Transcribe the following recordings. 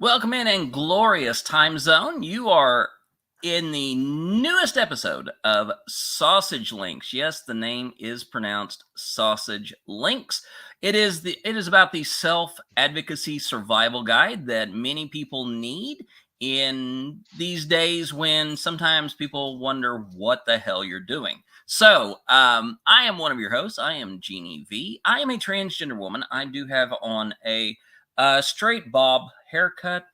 Welcome in glorious time zone. You are in the newest episode of Sausage Links. Yes, the name is pronounced Sausage Links. It is about the self-advocacy survival guide that many people need in these days when sometimes people wonder what the hell you're doing. So, I am one of your hosts. I am Genie V. I am a transgender woman. I do have on a straight bob haircut,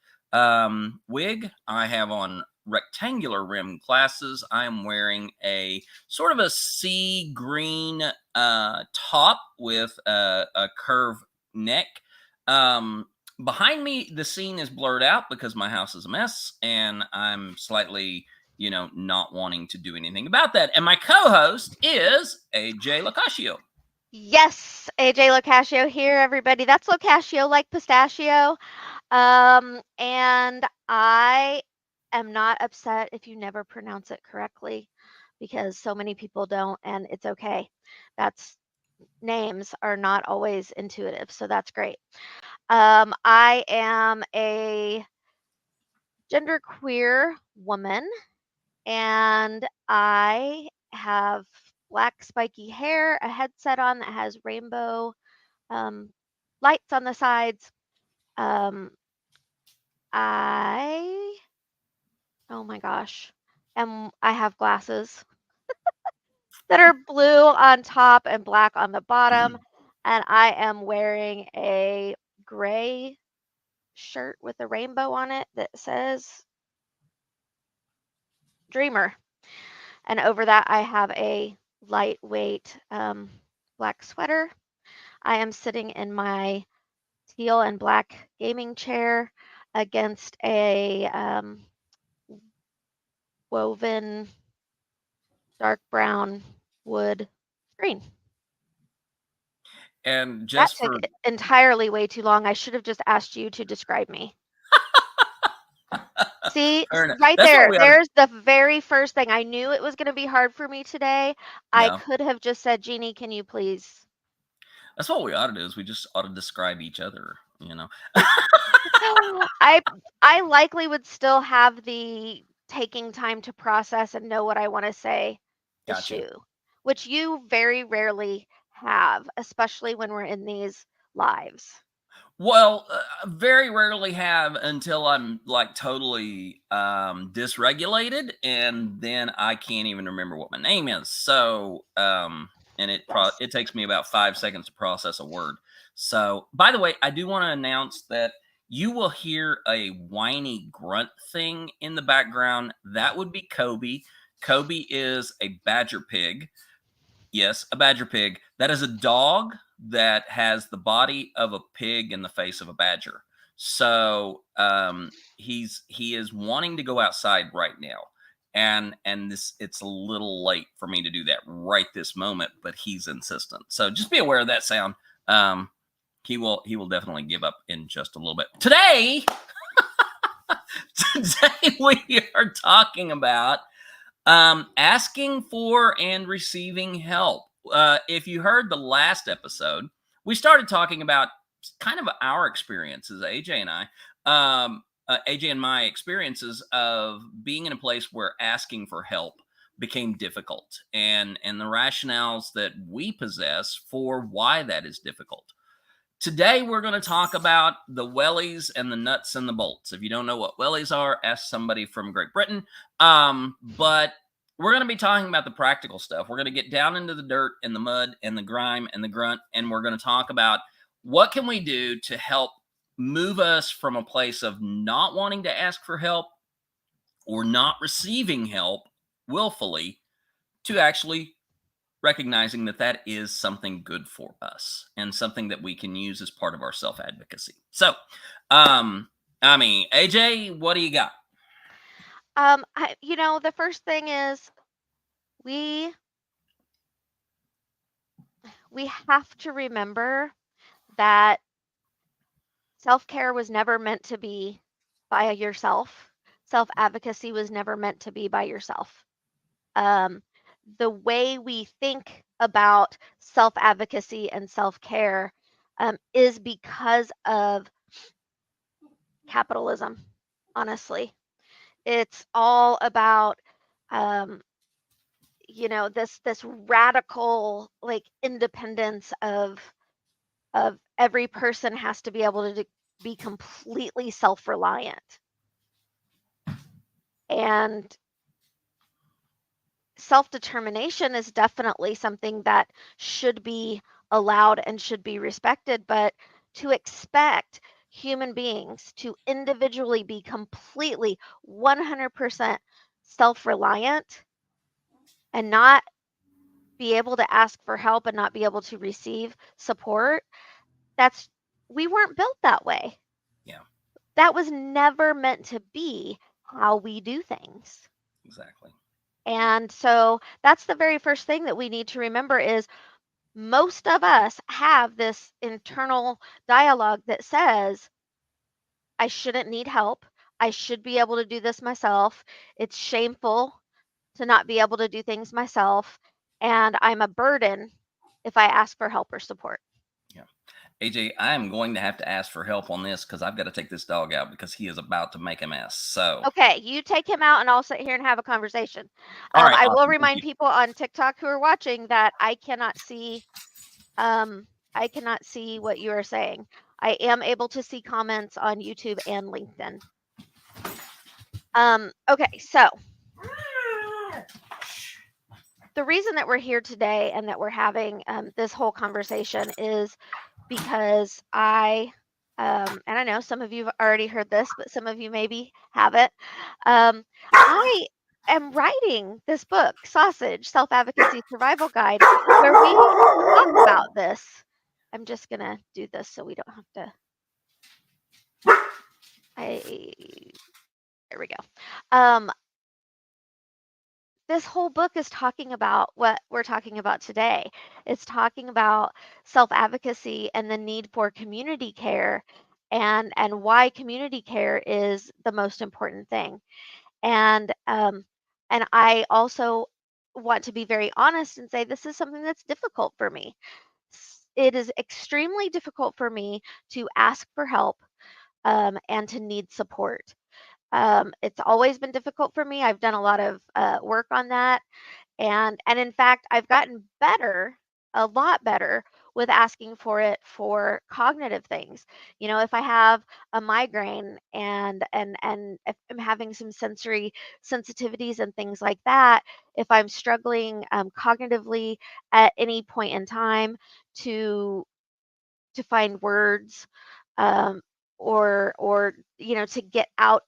wig. I have on rectangular rim glasses. I am wearing a sort of a sea green top with a curved neck. Um, Behind me, the scene is blurred out because my house is a mess, and I'm slightly, not wanting to do anything about that. And my co-host is AJ Locascio. Yes, AJ Locascio here, everybody. That's Locascio like pistachio. And I am not upset if you never pronounce it correctly because so many people don't, and it's okay. That's names are not always intuitive, so that's great. I am a genderqueer woman, and I have black spiky hair, a headset on that has rainbow um, lights on the sides. Um, I, oh my gosh, I have glasses that are blue on top and black on the bottom, and I am wearing a gray shirt with a rainbow on it that says Dreamer. And over that, I have a lightweight black sweater. I am sitting in my teal and black gaming chair against a woven dark brown wood screen. And That just took for entirely way too long. I should have just asked you to describe me. See, fair enough. right That's what there. we ought to. There's the very first thing. I knew it was going to be hard for me today. I Yeah. could have just said, Jeannie, can you please? That's what we ought to do is we just ought to describe each other. I I likely would still have the taking time to process and know what I want to say Gotcha. issue, which you very rarely have, especially when we're in these lives. Well, very rarely have until I'm like totally dysregulated, and then I can't even remember what my name is. So, and Yes. it takes me about 5 seconds to process a word. So, by the way, I do want to announce that you will hear a whiny grunt thing in the background. That would be Kobe. Kobe is a badger pig. Yes, a badger pig. That is a dog that has the body of a pig and the face of a badger. So he is wanting to go outside right now, and this it's a little late for me to do that right this moment, but he's insistent. So just be aware of that sound. Um, he will definitely give up in just a little bit. Today we are talking about asking for and receiving help. If you heard the last episode, we started talking about kind of our experiences, AJ and I, AJ and my experiences of being in a place where asking for help became difficult, and the rationales that we possess for why that is difficult. Today, we're going to talk about the wellies and the nuts and the bolts. If you don't know what wellies are, ask somebody from Great Britain. But we're going to be talking about the practical stuff. We're going to get down into the dirt and the mud and the grime and the grunt, and we're going to talk about what can we do to help move us from a place of not wanting to ask for help or not receiving help willfully to actually recognizing that that is something good for us and something that we can use as part of our self-advocacy. So, I mean, AJ, what do you got? The first thing is we we have to remember that self-care was never meant to be by yourself. Self-advocacy was never meant to be by yourself. Um, the way we think about self-advocacy and self-care is because of capitalism, honestly. It's all about, um, this radical, like, independence of every person has to be able to be completely self-reliant. And self-determination is definitely something that should be allowed and should be respected, but to expect human beings to individually be completely 100% self-reliant and not be able to ask for help and not be able to receive support, that's we weren't built that way. Yeah, That was never meant to be how we do things. exactly. And so that's the very first thing that we need to remember is most of us have this internal dialogue that says, I shouldn't need help. I should be able to do this myself. It's shameful to not be able to do things myself. And I'm a burden if I ask for help or support. Yeah. AJ, I am going to have to ask for help on this because I've got to take this dog out because he is about to make a mess. So, Okay, you take him out and I'll sit here and have a conversation. all right, I will awesome. Thank remind you. people on TikTok who are watching that I cannot see what you are saying. I am able to see comments on YouTube and LinkedIn. Okay, so the reason that we're here today and that we're having this whole conversation is because and I know some of you have already heard this, but some of you maybe haven't. I am writing this book, Sausage, Self-Advocacy Survival Guide, where we talk about this. I'm just going to do this so we don't have to. There we go. This whole book is talking about what we're talking about today. It's talking about self-advocacy and the need for community care and why community care is the most important thing. And I also want to be very honest and say this is something that's difficult for me. It is extremely difficult for me to ask for help and to need support. It's always been difficult for me. I've done a lot of work on that, and in fact, I've gotten better, a lot better, with asking for it for cognitive things. If I have a migraine and if I'm having some sensory sensitivities and things like that, if I'm struggling cognitively at any point in time to find words um, or to get out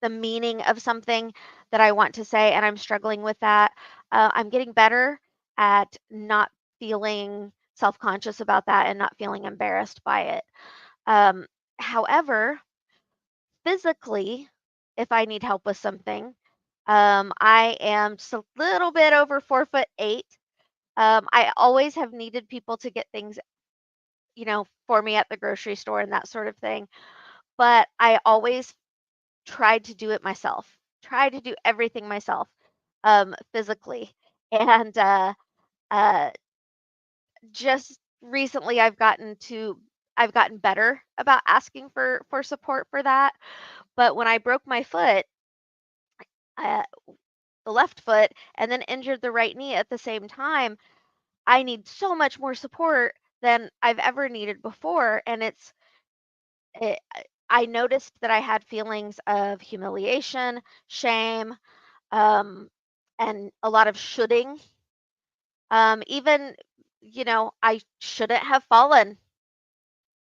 the meaning of something that I want to say, and I'm struggling with that. I'm getting better at not feeling self-conscious about that and not feeling embarrassed by it. Um, However, physically, if I need help with something, I am just a little bit over 4'8". I always have needed people to get things, for me at the grocery store and that sort of thing. But I always tried to do it myself, tried to do everything myself, physically. And uh, just recently, I've gotten better about asking for support for that. But when I broke my foot, uh, the left foot, and then injured the right knee at the same time, I need so much more support than I've ever needed before. And it, I noticed that I had feelings of humiliation, shame, um, and a lot of shoulding. Even, I shouldn't have fallen.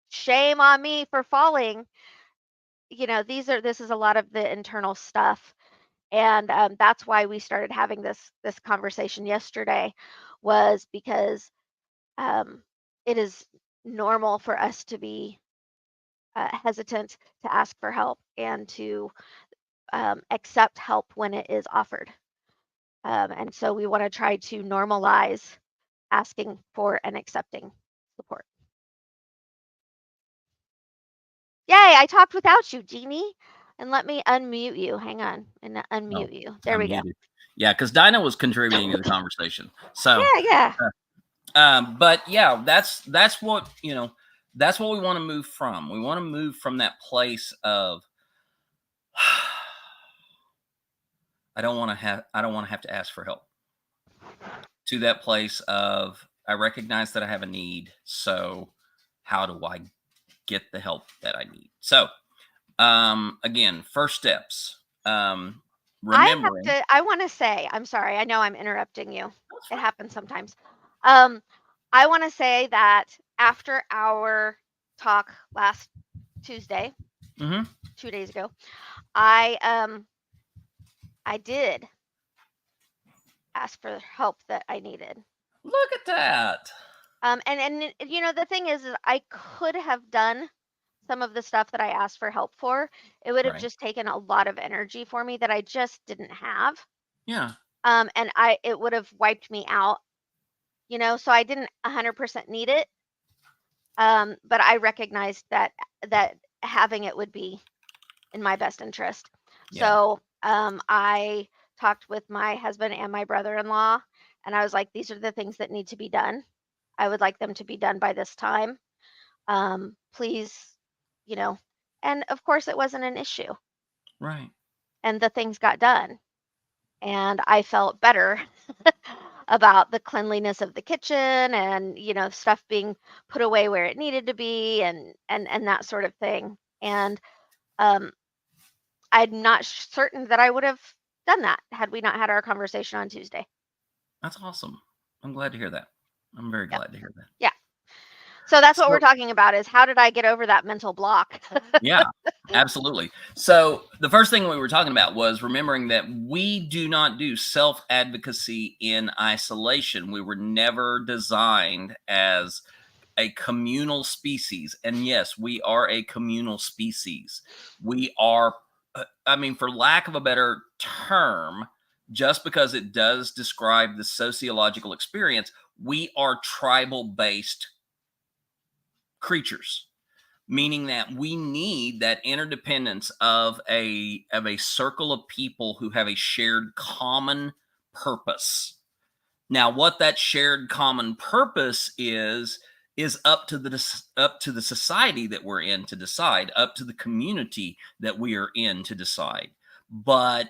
Shame on me for falling. This is a lot of the internal stuff, and that's why we started having this conversation yesterday, was because um, it is normal for us to be hesitant to ask for help and to accept help when it is offered. And so we want to try to normalize asking for and accepting support. Yay, I talked without you, Genie. And let me unmute you. Hang on and Oh, unmute you. There I'm we go. muted. Yeah, because Dinah was contributing to the conversation. So, Yeah, yeah. but yeah, that's what That's what we want to move from. We want to move from that place of I don't want to have to ask for help, to that place of I recognize that I have a need. So how do I get the help that I need? So again, first steps. Remembering. I want to say, I'm sorry, I know I'm interrupting you. That's It fine. happens sometimes. Um, I want to say that after our talk last Tuesday, Hmm. 2 days ago, I did ask for the help that I needed. Look at that. And you know, the thing is I could have done some of the stuff that I asked for help for. It would have Right. just taken a lot of energy for me that I just didn't have. Yeah. And it would have wiped me out, you know, so I didn't 100% need it. But I recognized that having it would be in my best interest. Yeah. So I talked with my husband and my brother-in-law, and I was like, these are the things that need to be done. I would like them to be done by this time. Please, you know, and of course it wasn't an issue, Right. and the things got done, and I felt better about the cleanliness of the kitchen and, you know, stuff being put away where it needed to be and that sort of thing. And um, I'm not certain that I would have done that had we not had our conversation on Tuesday. That's awesome. I'm glad to hear that. I'm very Yep. glad to hear that. Yeah. So that's what we're So, talking about is how did I get over that mental block? yeah, absolutely. So, the first thing we were talking about was remembering that we do not do self advocacy in isolation. We were never designed as a communal species. And yes, we are a communal species. We are, I mean, for lack of a better term, just because it does describe the sociological experience, we are tribal based creatures, meaning that we need that interdependence of a circle of people who have a shared common purpose. Now, what that shared common purpose is up to the society that we're in to decide, up to the community that we are in to decide. But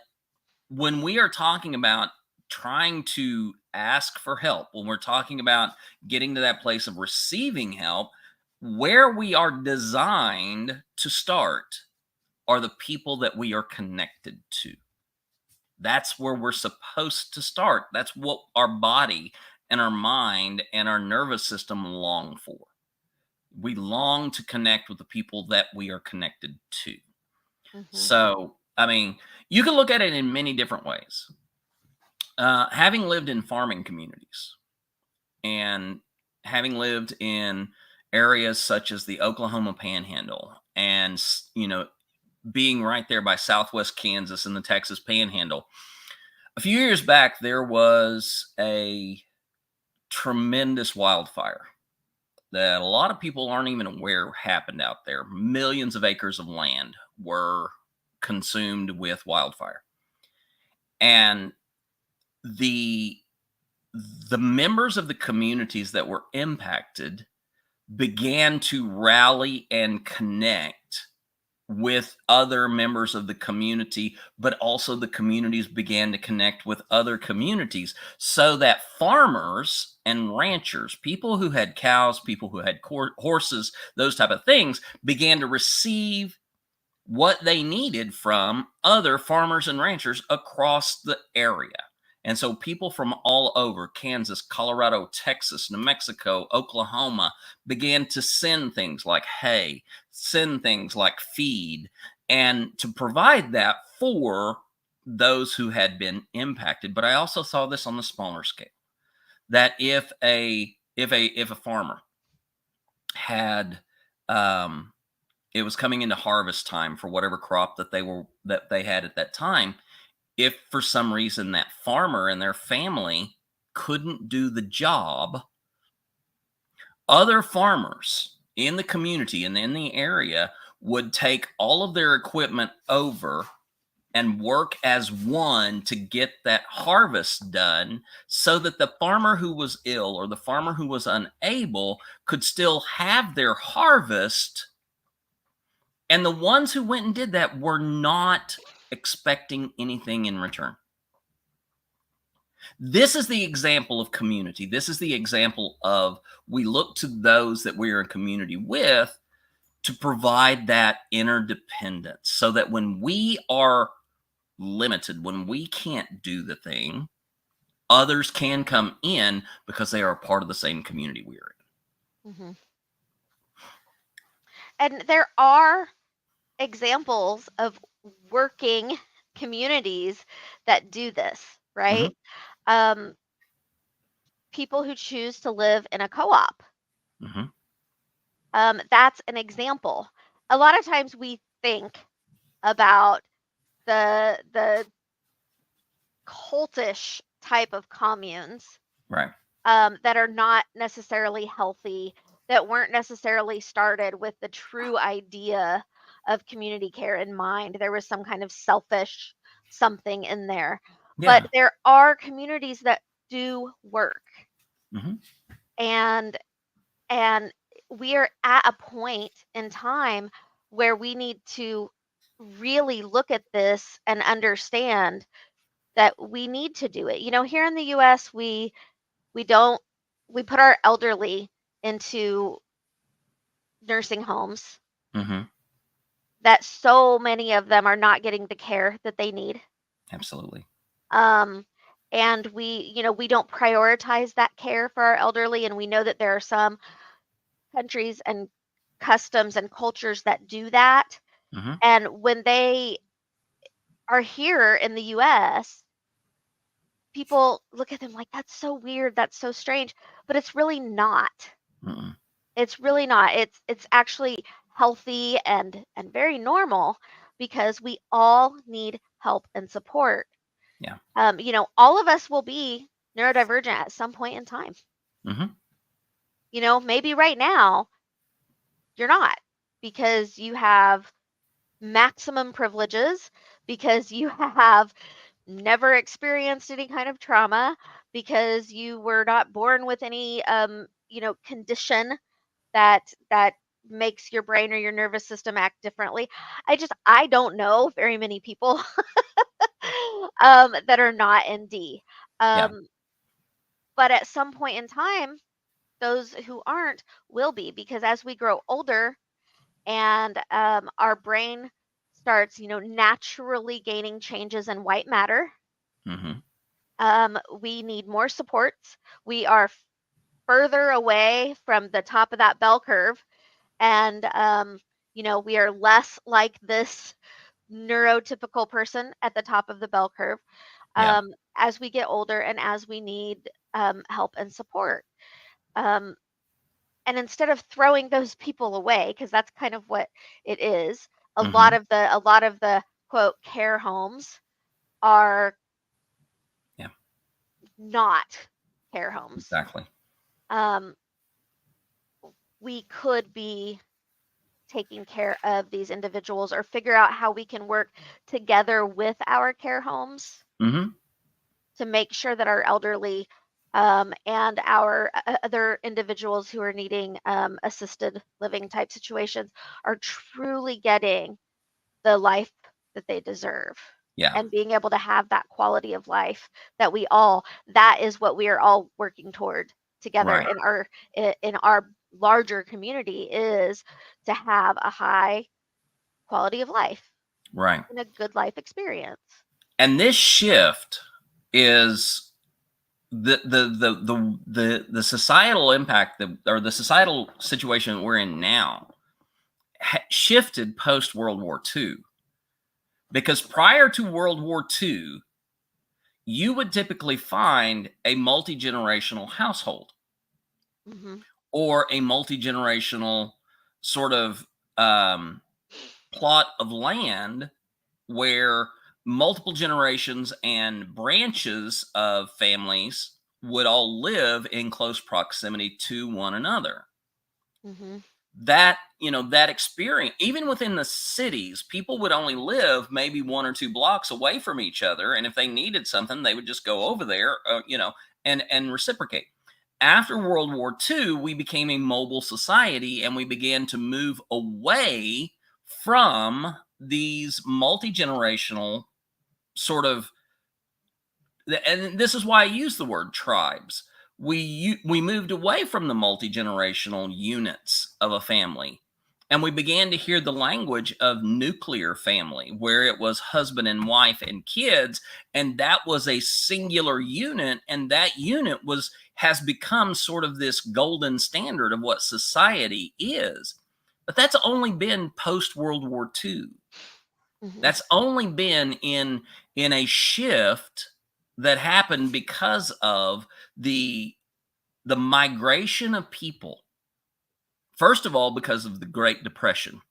when we are talking about trying to ask for help, when we're talking about getting to that place of receiving help, where we are designed to start are the people that we are connected to. That's where we're supposed to start. That's what our body and our mind and our nervous system long for. We long to connect with the people that we are connected to. Hmm. So, I mean, you can look at it in many different ways. Having lived in farming communities and having lived in areas such as the Oklahoma Panhandle and, being right there by Southwest Kansas and the Texas Panhandle, a few years back, there was a tremendous wildfire that a lot of people aren't even aware happened out there. Millions of acres of land were consumed with wildfire. And the the members of the communities that were impacted began to rally and connect with other members of the community, but also the communities began to connect with other communities so that farmers and ranchers, people who had cows, people who had horses, those type of things, began to receive what they needed from other farmers and ranchers across the area. And so people from all over Kansas, Colorado, Texas, New Mexico, Oklahoma began to send things like hay, send things like feed, and to provide that for those who had been impacted. But I also saw this on the smaller scale that if a farmer had it was coming into harvest time for whatever crop that they had at that time, if for some reason that farmer and their family couldn't do the job, other farmers in the community and in the area would take all of their equipment over and work as one to get that harvest done so that the farmer who was ill or the farmer who was unable could still have their harvest. And the ones who went and did that were not expecting anything in return. This is the example of community. This is the example of we look to those that we are in community with to provide that interdependence so that when we are limited, when we can't do the thing, others can come in because they are a part of the same community we are in. Mm-hmm. And there are examples of working communities that do this, Mm-hmm. right? People who choose to live in a co-op. Mm-hmm. That's an example. A lot of times we think about the cultish type of communes Right. that are not necessarily healthy, that weren't necessarily started with the true idea of community care in mind. There was some kind of selfish something in there. But Yeah. there are communities that do work. Mm-hmm. And and we are at a point in time where we need to really look at this and understand that we need to do it. You know, here in the US, we don't we put our elderly into nursing homes Mm-hmm. that so many of them are not getting the care that they need. Absolutely. Um, and we don't prioritize that care for our elderly. And we know that there are some countries and customs and cultures that do that. Mm-hmm. And when they are here in the US, people look at them like, that's so weird, that's so strange. But it's really not. Mm-mm. It's really not. It's actually healthy and very normal because we all need help and support. Yeah. All of us will be neurodivergent at some point in time. Mm-hmm. Maybe right now you're not because you have maximum privileges, because you have never experienced any kind of trauma, because you were not born with any condition that makes your brain or your nervous system act differently. I don't know very many people that are not ND. Yeah. Um, but at some point in time, those who aren't will be, because as we grow older and our brain starts, naturally gaining changes in white matter, Mm-hmm. we need more supports. We are further away from the top of that bell curve, and we are less like this neurotypical person at the top of the bell curve Yeah. as we get older and as we need help and support. Um, and instead of throwing those people away, because that's kind of what it is, Mm-hmm. a lot of the quote care homes are Yeah. not care homes. Exactly. Um, we could be taking care of these individuals or figure out how we can work together with our care homes Mm-hmm. to make sure that our elderly and our other individuals who are needing assisted living type situations are truly getting the life that they deserve Yeah. and being able to have that quality of life that is what we are all working toward together Right. in our larger community, is to have a high quality of life Right. and a good life experience. And this shift is the societal impact or the societal situation that we're in now shifted post World War II, because prior to World War II, you would typically find a multi-generational household Hmm. or a multi-generational sort of um, plot of land where multiple generations and branches of families would all live in close proximity to one another. Hmm. that, that experience, even within the cities, people would only live maybe 1 or 2 blocks away from each other, and if they needed something, they would just go over there, and reciprocate. After World War II, we became a mobile society, and we began to move away from these multi-generational sort of, and this is why I use the word tribes. We moved away from the multi-generational units of a family, and we began to hear the language of nuclear family, where it was husband and wife and kids, and that was a singular unit, and that unit has become sort of this golden standard of what society is. But that's only been post World War II. That's only been in a shift that happened because of the migration of people. First of all, because of the Great Depression.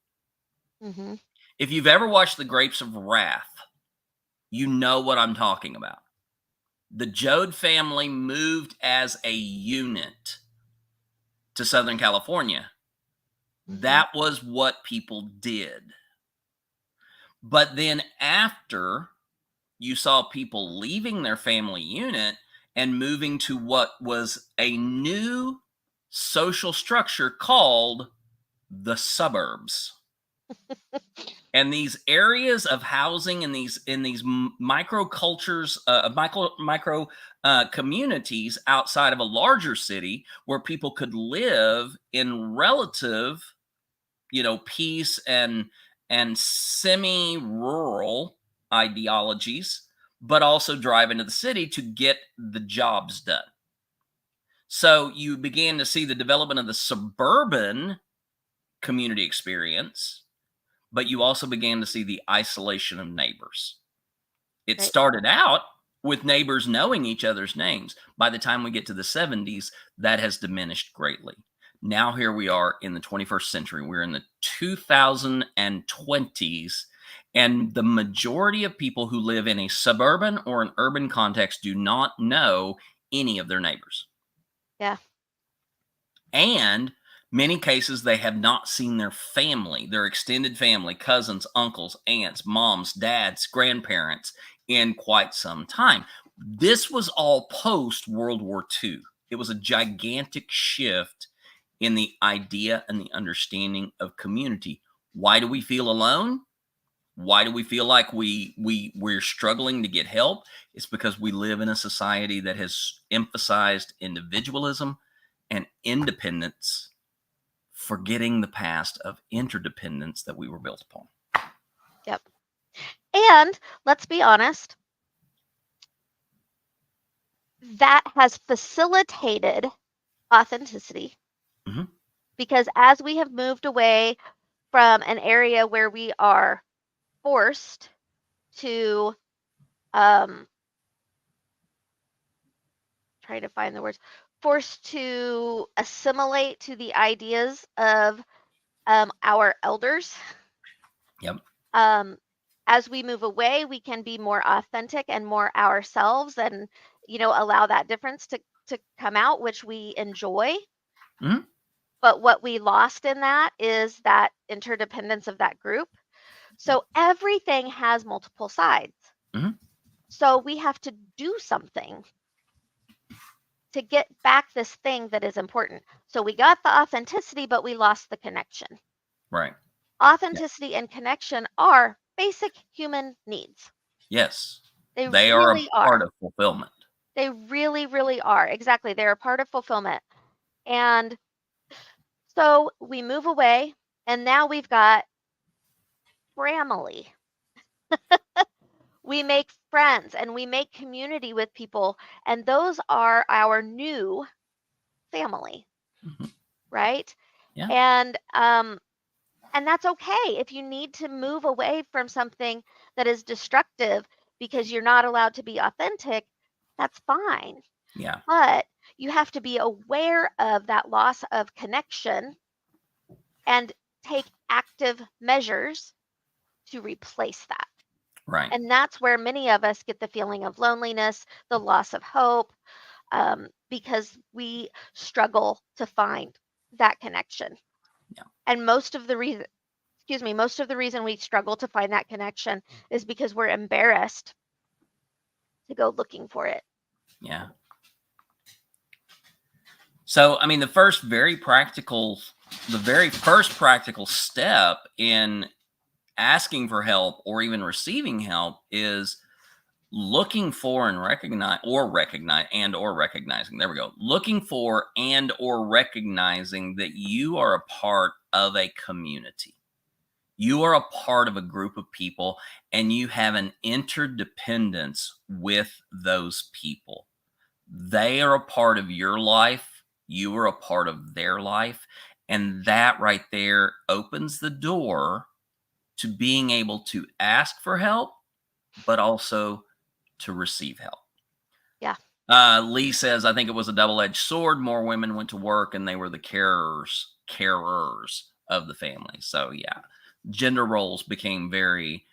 Mm-hmm. If you've ever watched The Grapes of Wrath, you know what I'm talking about. The Joad family moved as a unit to Southern California. That was what people did. But then after you saw people leaving their family unit and moving to what was a new social structure called the suburbs. And these areas of housing in these microcultures, micro communities outside of a larger city where people could live in relative, peace and semi-rural ideologies, but also drive into the city to get the jobs done. So you began to see the development of the suburban community experience, but you also began to see the isolation of neighbors. It started out with neighbors knowing each other's names. By the time we get to the 70s, that has diminished greatly. Now here we are in the 21st century. We're in the 2020s, and the majority of people who live in a suburban or an urban context do not know any of their neighbors. Yeah. And many cases, they have not seen their family, their extended family, cousins, uncles, aunts, moms, dads, grandparents in quite some time. This was all post World War II. It was a gigantic shift in the idea and the understanding of community. Why do we feel alone? Why do we feel like we're struggling to get help? It's because we live in a society that has emphasized individualism and independence, forgetting the past of interdependence that we were built upon. Yep. And let's be honest, that has facilitated authenticity. Because as we have moved away from an area where we are forced to trying to find the words, forced to assimilate to the ideas of our elders. Yep. As we move away, we can be more authentic and more ourselves, and allow that difference to come out, which we enjoy. But what we lost in that is that interdependence of that group. So everything has multiple sides. So we have to do something to get back this thing that is important. So we got the authenticity, but we lost the connection. Right. Authenticity and connection are basic human needs. Yes. They really are a part of fulfillment. They really, really are. Exactly. They're a part of fulfillment. And so we move away, and now we've got family. We make friends and we make community with people, and those are our new family. Right? Yeah. And that's okay. If you need to move away from something that is destructive because you're not allowed to be authentic, that's fine. Yeah. But you have to be aware of that loss of connection and take active measures to replace that. Right. And that's where many of us get the feeling of loneliness, the loss of hope, because we struggle to find that connection. Yeah. And most of the reason, most of the reason we struggle to find that connection is because we're embarrassed to go looking for it. Yeah. So, I mean, the very first practical step in asking for help or even receiving help is looking for and recognizing. There we go. Looking for and or recognizing that you are a part of a community. You are a part of a group of people and you have an interdependence with those people. They are a part of your life. You are a part of their life. And that right there opens the door to being able to ask for help, but also to receive help. Yeah. Lee says, I think it was a double-edged sword. More women went to work and they were the carers of the family. So yeah, gender roles became very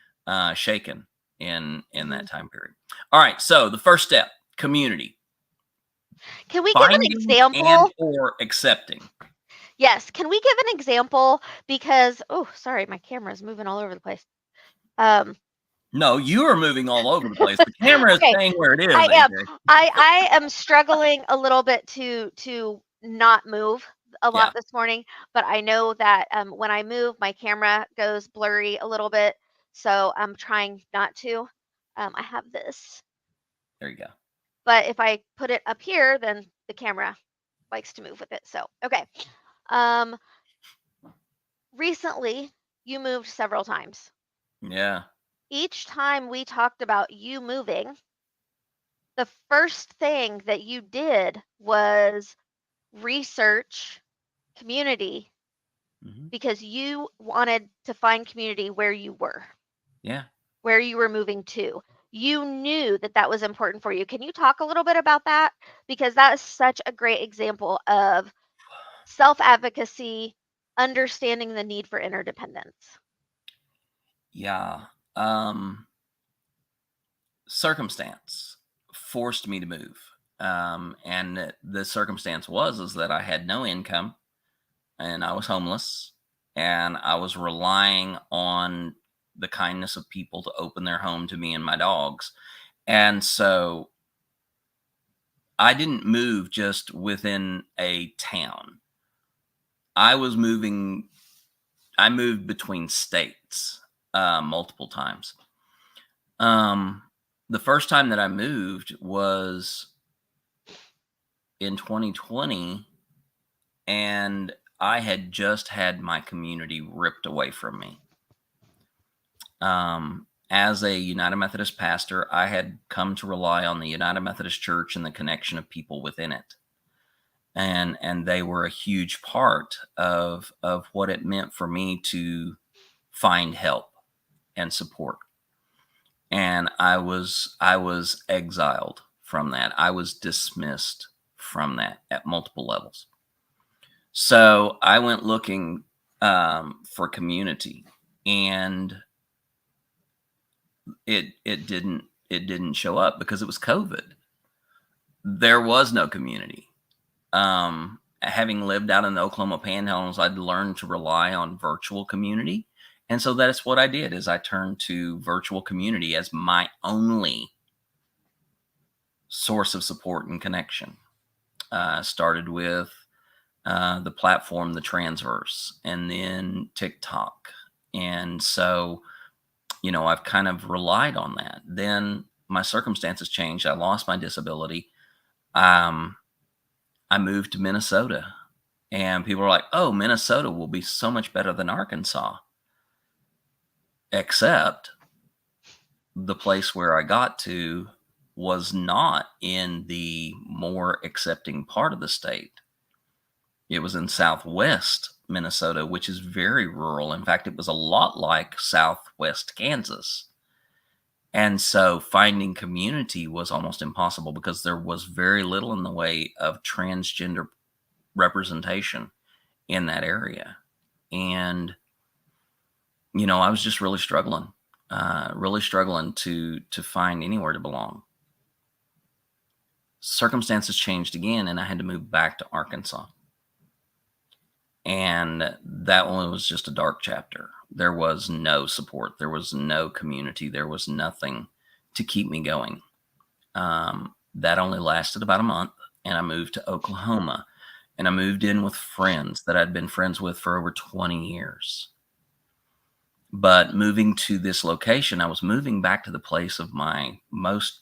shaken in that time period. All right. So the first step, community. Can we give an Finding and example? or accepting. Yes. Can we give an example? Because, oh, sorry, my camera is moving all over the place. Um, No, you are moving all over the place. The camera is okay, staying where it is, I am. AJ. I am struggling a little bit to not move a Yeah, lot this morning, but I know that when I move, my camera goes blurry a little bit, so I'm trying not to. I have this, there you go. but if I put it up here, then the camera likes to move with it. So okay. Um, Recently, you moved several times. Yeah. Each time we talked about you moving, the first thing that you did was research community Hmm. because you wanted to find community where you Yeah. were moving to. You knew that that was important for you. Can you talk a little bit about that? Because that is such a great example of self advocacy, understanding the need for interdependence. Yeah. Circumstance forced me to move. And the circumstance is that I had no income and I was homeless and I was relying on the kindness of people to open their home to me and my dogs. And so I didn't move just within a town. I was moving, I moved between states multiple times. Um, the first time that I moved was in 2020, and I had just had my community ripped away from me. As a United Methodist pastor, I had come to rely on the United Methodist Church and the connection of people within it. And they were a huge part of what it meant for me to find help and support. And I was exiled from that. I was dismissed from that at multiple levels. So I went looking for community, and it didn't show up because it was COVID. There was no community. Having lived out in the Oklahoma Panhandles, I'd learned to rely on virtual community, and so that's what I did. Is I turned to virtual community as my only source of support and connection. Started with the platform, the Transverse, and then TikTok. And so, I've kind of relied on that. Then my circumstances changed. I lost my disability. Um, I moved to Minnesota, and people are like, oh, Minnesota will be so much better than Arkansas. Except the place where I got to was not in the more accepting part of the state. It was in southwest Minnesota, which is very rural. In fact, it was a lot like southwest Kansas. And so finding community was almost impossible because there was very little in the way of transgender representation in that area. And, I was just really struggling to find anywhere to belong. Circumstances changed again, and I had to move back to Arkansas. And that one was just a dark chapter. There was no support. There was no community. There was nothing to keep me going. That only lasted about a month, and I moved to Oklahoma. And I moved in with friends that I'd been friends with for over 20 years. But moving to this location, I was moving back to the place of my most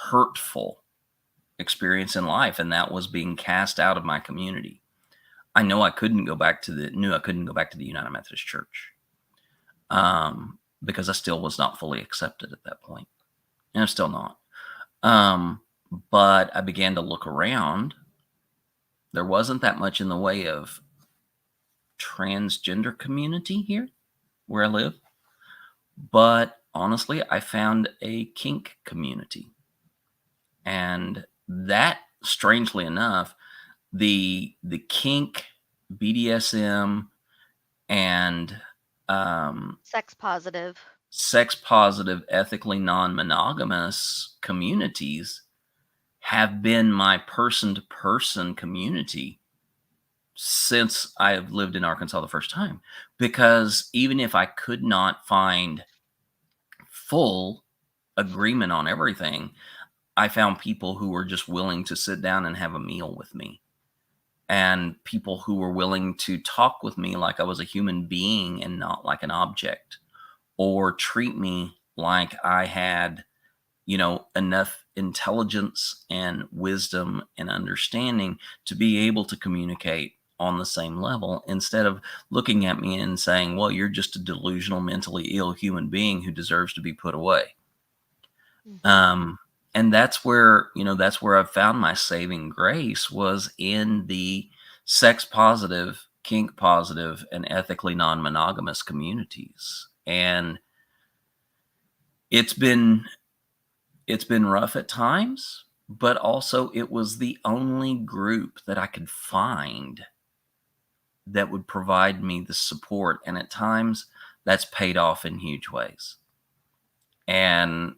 hurtful experience in life, and that was being cast out of my community. I knew I couldn't go back to the United Methodist Church, because I still was not fully accepted at that point, and I'm still not. But I began to look around. There wasn't that much in the way of transgender community here where I live, but honestly, I found a kink community, and that, strangely enough, the kink, BDSM, and Sex positive. sex positive, ethically non-monogamous communities have been my person-to-person community since I have lived in Arkansas the first time. Because even if I could not find full agreement on everything, I found people who were just willing to sit down and have a meal with me, and people who were willing to talk with me like I was a human being and not like an object, or treat me like I had, enough intelligence and wisdom and understanding to be able to communicate on the same level, instead of looking at me and saying, well, you're just a delusional, mentally ill human being who deserves to be put away. Mm-hmm. And that's where I've found my saving grace, was in the sex positive, kink positive, and ethically non-monogamous communities. And it's been rough at times, but also it was the only group that I could find that would provide me the support. And at times that's paid off in huge ways. And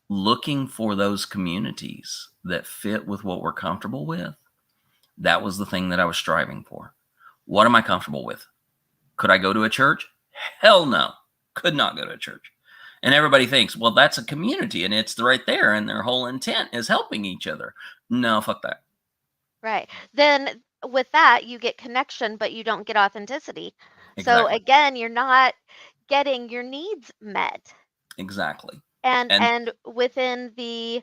looking for those communities that fit with what we're comfortable with, that was the thing that I was striving for. What am I comfortable with? Could I go to a church? Hell no. Could not go to a church. And everybody thinks, well, that's a community and it's right there, and their whole intent is helping each other. No, fuck that. Right. Then with that, you get connection, but you don't get authenticity. So Exactly. again, you're not getting your needs met. Exactly. And And and within the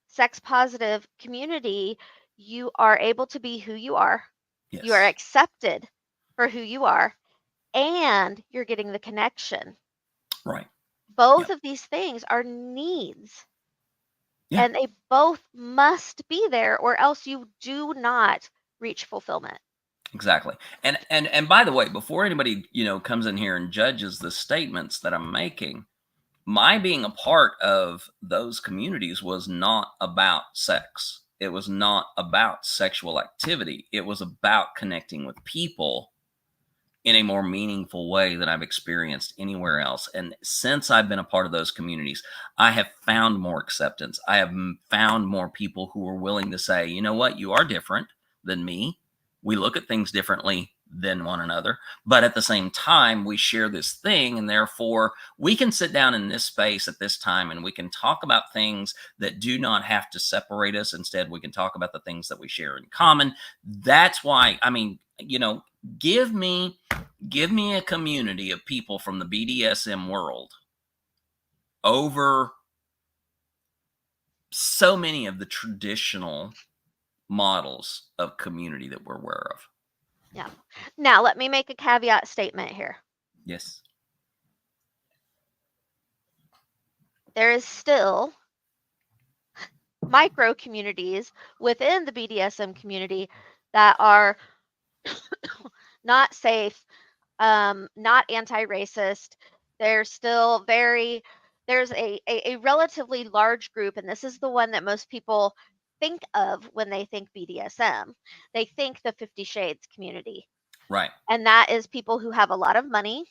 sex positive community, you are able to be who you are. You are yes, accepted for who you are, and you're getting the connection. right. Both Yep. of these things are needs, Yeah, and they both must be there, or else you do not reach fulfillment. exactly. And by the way, before anybody, comes in here and judges the statements that I'm making, my being a part of those communities was not about sex. It was not about sexual activity. It was about connecting with people in a more meaningful way than I've experienced anywhere else. And since I've been a part of those communities, I have found more acceptance. I have found more people who are willing to say, you know what, you are different than me. We look at things differently than one another, but at the same time, we share this thing, and therefore we can sit down in this space at this time and we can talk about things that do not have to separate us. Instead, we can talk about the things that we share in common. That's why, give me a community of people from the BDSM world over so many of the traditional models of community that we're aware of. Yeah. Now, let me make a caveat statement here. Yes. There is still micro communities within the BDSM community that are not safe, not anti-racist. They're still there's a relatively large group, and this is the one that most people think of when they think BDSM. They think the 50 Shades community. Right. And that is people who have a lot of money,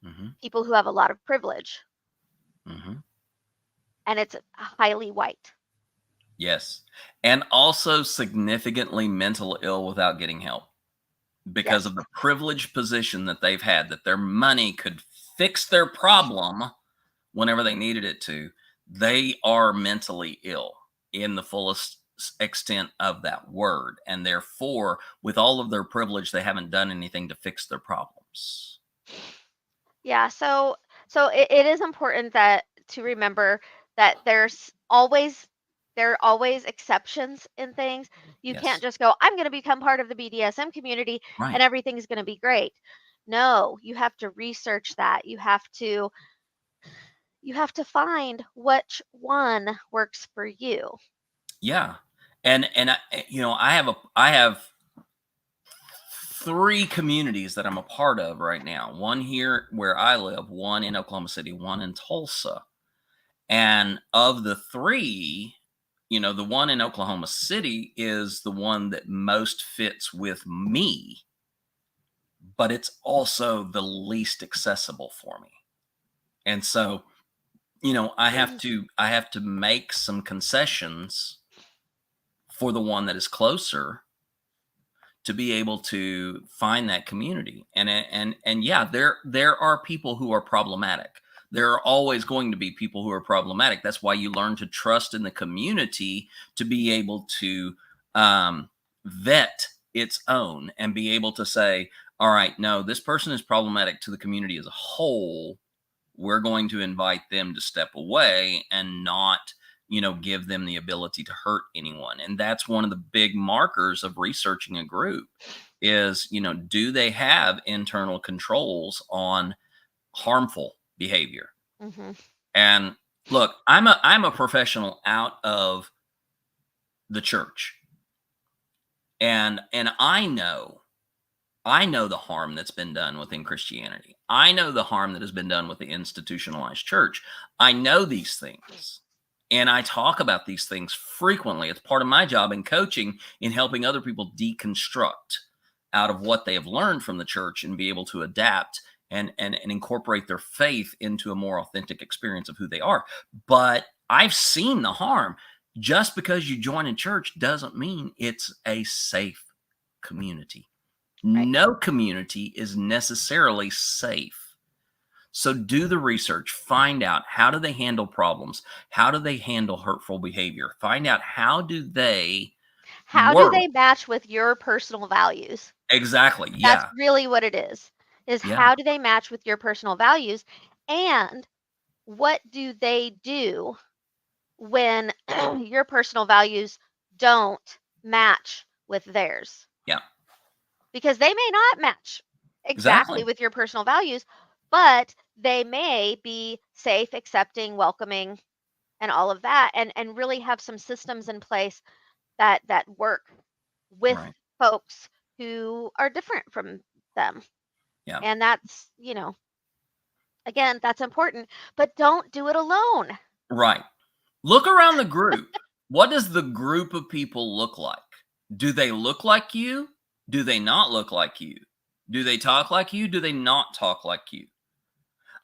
Mm-hmm. people who have a lot of privilege, Mm-hmm. and it's highly white. Yes. And also significantly mental ill without getting help because Yes. of the privileged position that they've had, that their money could fix their problem whenever they needed it to. They are mentally ill in the fullest extent of that word. And therefore, with all of their privilege, they haven't done anything to fix their problems. Yeah, so it is important that to remember that there are always exceptions in things. You can't Yes. just go, I'm going to become part of the BDSM community Right. and everything's going to be great. No, you have to research that. You have to find which one works for you. Yeah. And I have three communities that I'm a part of right now. One here where I live, one in Oklahoma City, one in Tulsa. And of the three, the one in Oklahoma City is the one that most fits with me, but it's also the least accessible for me. And so, I have to make some concessions for the one that is closer to be able to find that community. And yeah, there are people who are problematic. There are always going to be people who are problematic. That's why you learn to trust in the community to be able to vet its own and be able to say, all right, no, this person is problematic to the community as a whole. We're going to invite them to step away and not give them the ability to hurt anyone. And that's one of the big markers of researching a group is, do they have internal controls on harmful behavior? Hmm. And look, I'm a professional out of the church, and I know the harm that's been done within Christianity. I know the harm that has been done with the institutionalized church. I know these things. And I talk about these things frequently. It's part of my job in coaching, in helping other people deconstruct out of what they have learned from the church and be able to adapt and incorporate their faith into a more authentic experience of who they are. But I've seen the harm. Just because you join a church doesn't mean it's a safe community. Right. No community is necessarily safe. So do the research, find out how do they handle problems? How do they handle hurtful behavior? Find out how do they How do work. they match with your personal values? Exactly. That's Yeah. really what it is Yeah. how do they match with your personal values? And what do they do when your personal values don't match with theirs? Yeah. Because they may not match exactly Exactly. with your personal values, but they may be safe, accepting, welcoming, and all of that, and really have some systems in place that work with Right. folks who are different from them. Yeah. And that's, again, that's important, but don't do it alone. Right. Look around the group. What does the group of people look like? Do they look like you? Do they not look like you? Do they talk like you? Do they not talk like you?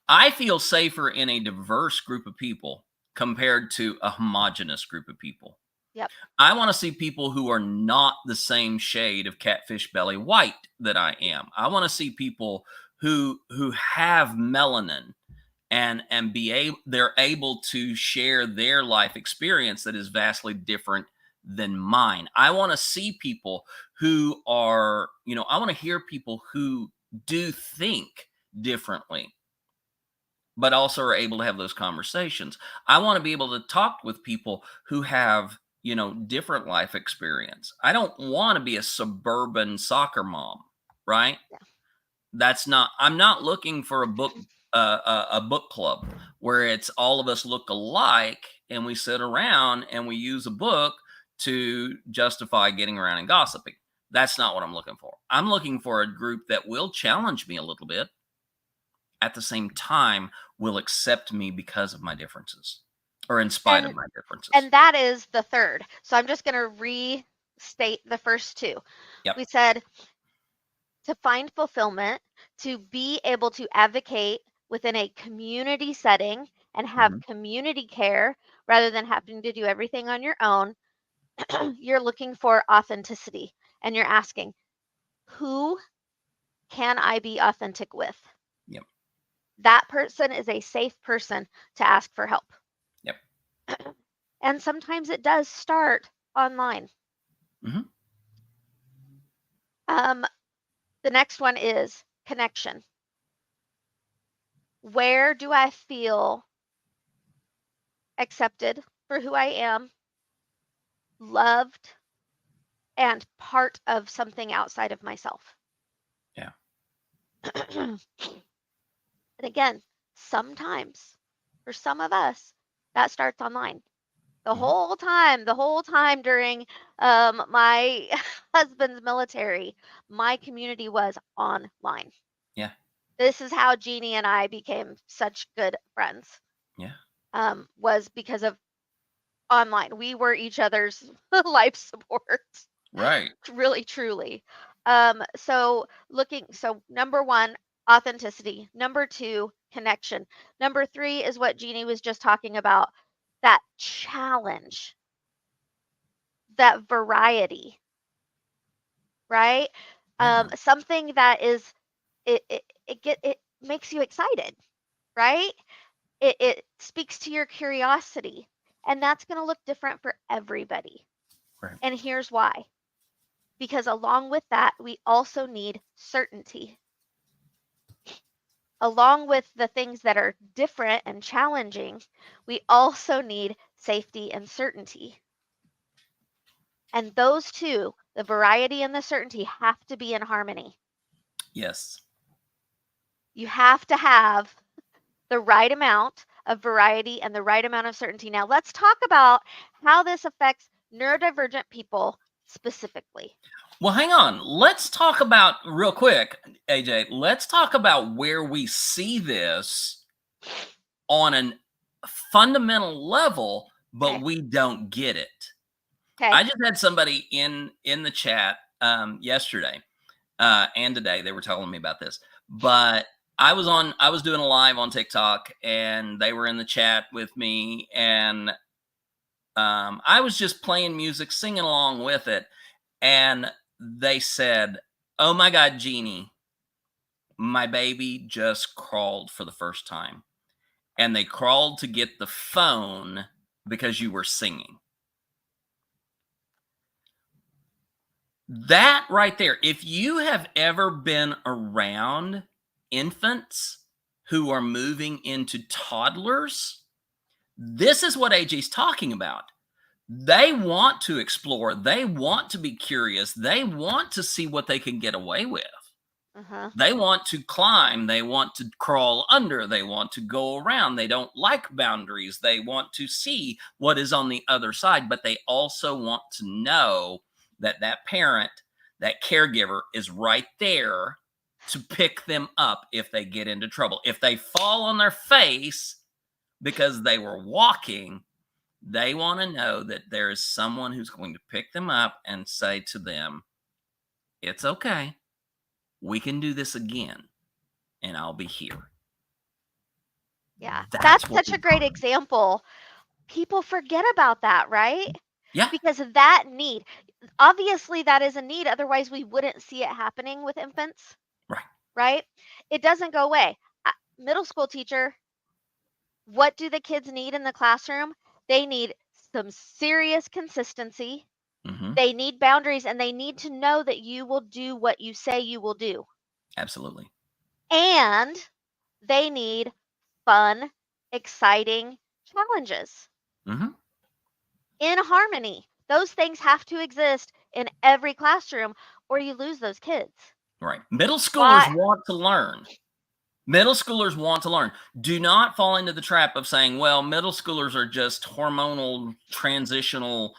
I feel safer in a diverse group of people compared to a homogenous group of people. Yep. I want to see people who are not the same shade of catfish belly white that I am. I want to see people who have melanin and they're able to share their life experience that is vastly different than mine. I want to see people who are, I want to hear people who do think differently but also are able to have those conversations. I want to be able to talk with people who have, different life experience. I don't want to be a suburban soccer mom, right? Yeah. That's not I'm not looking for a book club where it's all of us look alike and we sit around and we use a book to justify getting around and gossiping. That's not what I'm looking for. I'm looking for a group that will challenge me a little bit, at the same time will accept me because of my differences or in spite of And my differences. and that is the third. So I'm just going to restate the first two. Yep. We said to find fulfillment, to be able to advocate within a community setting and have Mhm. community care rather than having to do everything on your own. you're looking for authenticity and you're asking, who can I be authentic with? Yep. That person is a safe person to ask for help. Yep. And sometimes it does start online. Mm-hmm. The next one is connection. Where do I feel accepted for who I am, loved, and part of something outside of myself? Yeah. And again, sometimes for some of us, that starts online. The Mm-hmm. whole time during my husband's military, my community was online. Yeah. This is how Jeannie and I became such good friends. Yeah. Was because of online. We were each other's life support, Right. really, truly. So number one, authenticity. Number two, connection. Number three is what Jeannie was just talking about, that challenge, that variety, right? Yeah. Something that is it makes you excited, right? It speaks to your curiosity, and that's going to look different for everybody. Right. And here's why. Because along with that, we also need certainty. Along with the things that are different and challenging, we also need safety and certainty. And those two, the variety and the certainty, have to be in harmony. Yes. You have to have the right amount of variety and the right amount of certainty. Now, let's talk about how this affects neurodivergent people specifically. Well, hang on. Let's talk about real quick, AJ. Let's talk about where we see this on a fundamental level, but Okay. we don't get it. Okay. I just had somebody in the chat yesterday and today. They were telling me about this, but I was doing a live on TikTok, and they were in the chat with me, and I was just playing music, singing along with it, and they said, "Oh my God, Genie, my baby just crawled for the first time." And they crawled to get the phone because you were singing. That right there, if you have ever been around infants who are moving into toddlers, this is what AJ's talking about. They want to explore, they want to be curious, they want to see what they can get away with. Uh-huh. They want to climb, they want to crawl under, they want to go around. They don't like boundaries. They want to see what is on the other side, but they also want to know that that parent, that caregiver is right there to pick them up if they get into trouble. If they fall on their face because they were walking, they want to know that there is someone who's going to pick them up and say to them, "It's okay. We can do this again, and I'll be here." Yeah. That's That's what such we a great talk. example. People forget about that, right? Yeah, Because of that need. Obviously, that is a need. Otherwise, we wouldn't see it happening with infants, right. right? It doesn't go away. Middle school teacher, what do the kids need in the classroom? They need some serious consistency. Mhm. They need boundaries, and they need to know that you will do what you say you will do. Absolutely. And they need fun, exciting challenges Mhm. in harmony. Those things have to exist in every classroom, or you lose those kids. Right. Middle schoolers Why? want to learn. Middle schoolers want to learn. Do not fall into the trap of saying, "Well, middle schoolers are just hormonal, transitional,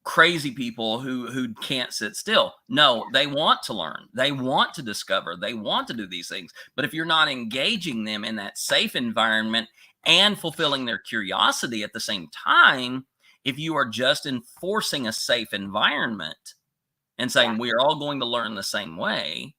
crazy people who can't sit still." No, Yeah. they want to learn. They want to discover. They want to do these things. But if you're not engaging them in that safe environment and fulfilling their curiosity at the same time, if you are just enforcing a safe environment and Yeah. saying we are all going to learn the same way,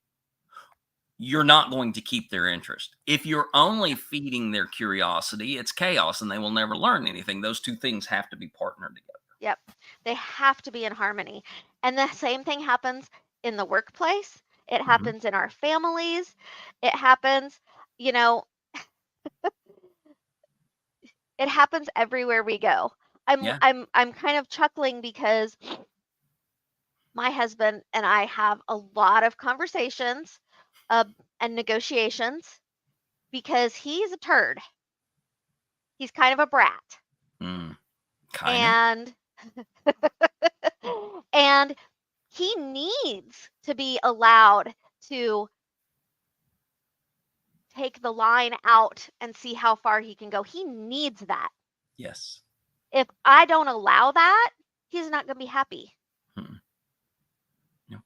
you're not going to keep their interest. If you're only Yeah. feeding their curiosity, it's chaos and they will never learn anything. Those two things have to be partnered together. Yep. They have to be in harmony. And the same thing happens in the workplace. It Mhm. happens in our families. It happens, you know, it happens everywhere we go. Yeah. I'm kind of chuckling because my husband and I have a lot of conversations uh, and negotiations because he's a turd. He's kind of a brat. Mm, kinda. And and he needs to be allowed to take the line out and see how far he can go. He needs that. Yes. If I don't allow that, he's not going to be happy. Mm. Yep.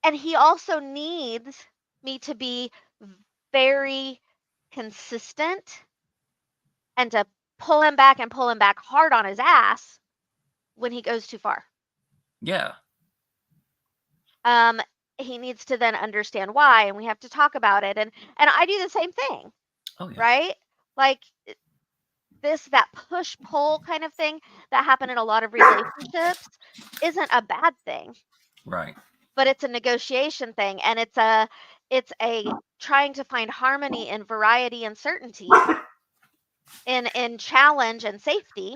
And he also needs me to be very consistent and to pull him back hard on his ass when he goes too far. Yeah. Um, he needs to then understand why, and we have to talk about it. And I do the same thing, Oh, yeah. right? Like that push pull kind of thing that happen in a lot of relationships isn't a bad thing, Right. but it's a negotiation thing, and it's a trying to find harmony and variety and certainty in challenge and safety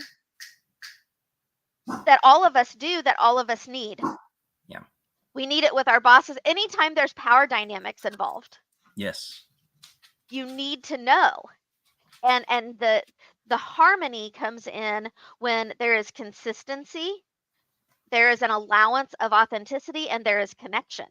that all of us do, that all of us need. Yeah. We need it with our bosses. Anytime there's power dynamics involved, Yes. you need to know. And the harmony comes in when there is consistency, there is an allowance of authenticity, and there is connection.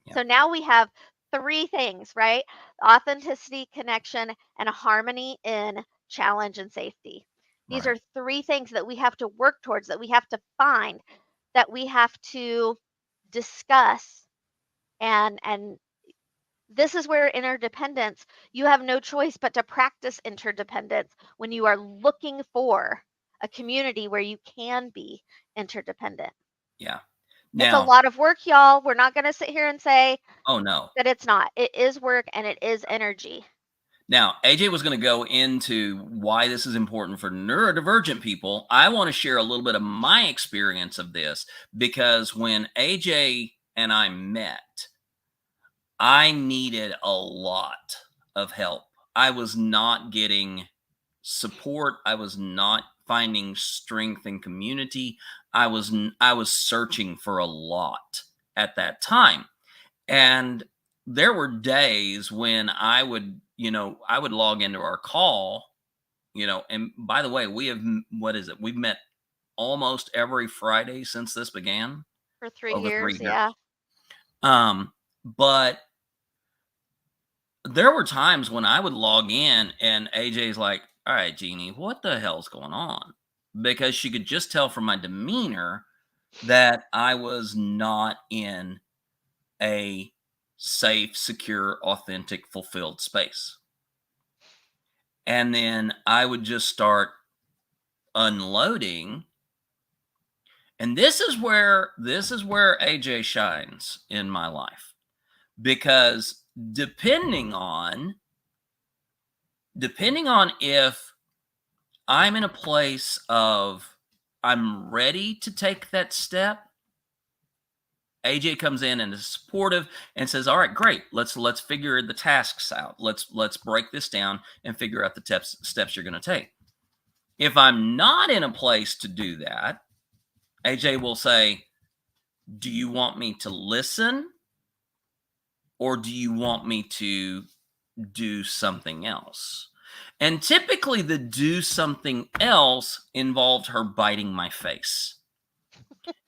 Yeah. So now we have three things, right? Authenticity, connection, and harmony in challenge and safety. These Right. are three things that we have to work towards, that we have to find, that we have to discuss. And this is where interdependence, you have no choice but to practice interdependence when you are looking for a community where you can be interdependent. Yeah. It's a Now, lot of work, y'all. We're not going to sit here and say oh, no. that it's not. It is work and it is energy. Now, AJ was going to go into why this is important for neurodivergent people. I want to share a little bit of my experience of this because when AJ and I met, I needed a lot of help. I was not getting support. I was not finding strength in community. I was searching for a lot at that time. And there were days when I would, I would log into our call, and by the way, what is it? We've met almost every Friday since this began, For 3 over years, 3 years. yeah. But there were times when I would log in and AJ's like, all right, Jeannie, what the hell's going on? Because she could just tell from my demeanor that I was not in a safe, secure, authentic, fulfilled space. And then I would just start unloading. And this is where AJ shines in my life because depending on if I'm in a place of I'm ready to take that step, AJ comes in and is supportive and says, "All right, great. Let's figure the tasks out. Let's break this down and figure out the steps you're going to take." If I'm not in a place to do that, AJ will say, "Do you want me to listen or do you want me to do something else?" And typically the do something else involved her biting my face.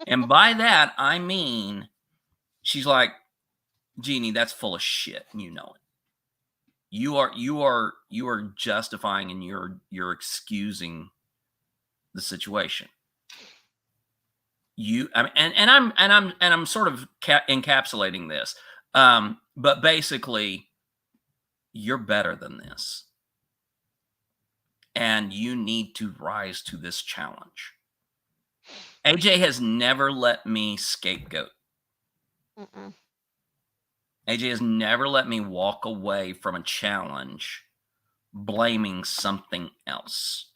And by that, I mean, she's like, "Jeannie, that's full of shit. And you know it. You are justifying and you're excusing the situation. I mean, and I'm sort of encapsulating this. But basically, you're better than this. And you need to rise to this challenge." AJ has never let me scapegoat. Mm-mm. AJ has never let me walk away from a challenge blaming something else.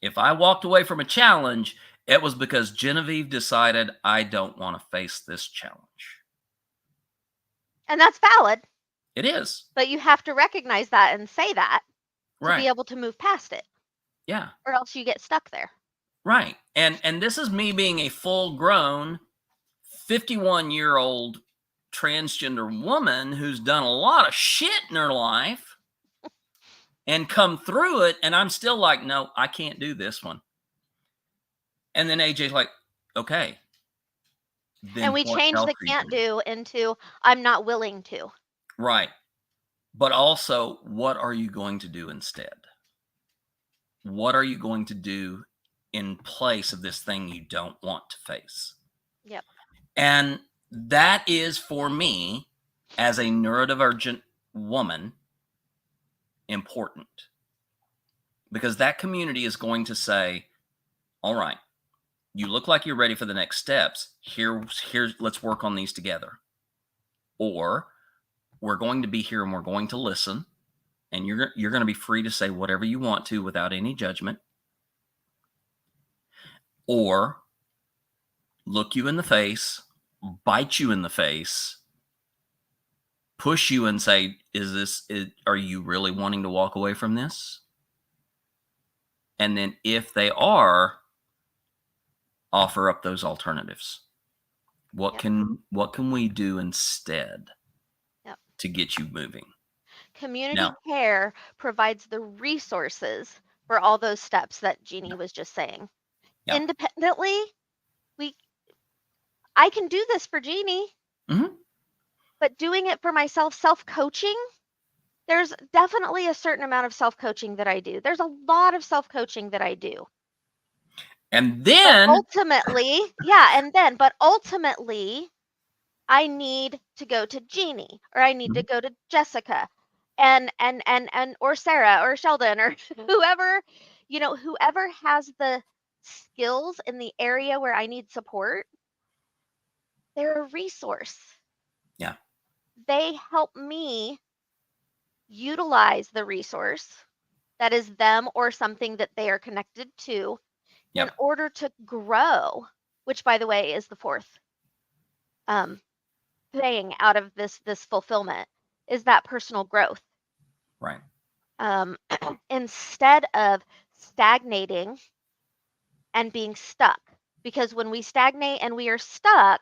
If I walked away from a challenge, It was because Genevieve decided, I don't want to face this challenge. And that's valid. It is. But you have to recognize that and say that to Right. be able to move past it. Yeah. Or else you get stuck there. Right. And this is me being a full-grown 51-year-old transgender woman who's done a lot of shit in her life and come through it, and I'm still like, no, I can't do this one. And then AJ's like, okay. Then And we what change else the are you can't gonna do into I'm not willing to. Right. But also, what are you going to do instead? What are you going to do in place of this thing you don't want to face? Yep. And that is, for me, as a neurodivergent woman, important. Because that community is going to say, all right, you look like you're ready for the next steps. Here's let's work on these together. Or we're going to be here and we're going to listen, and you're going to be free to say whatever you want to without any judgment. Or look you in the face, bite you in the face, push you and say, are you really wanting to walk away from this? And then if they are, offer up those alternatives. What can we do instead to get you moving? Community care provides the resources for all those steps that Genie was just saying. Independently, I can do this for Genie, but doing it for myself, self-coaching, there's definitely a certain amount of self-coaching that I do. There's a lot of self-coaching that I do. And then but ultimately, I need to go to Genie, or I need to go to Jessica and or Sarah or Sheldon or whoever, whoever has the skills in the area where I need support. They're a resource. Yeah. They help me utilize the resource that is them or something that they are connected to in order to grow, which, by the way, is the fourth thing out of this fulfillment, is that personal growth. Right. Instead of stagnating and being stuck. Because when we stagnate and we are stuck,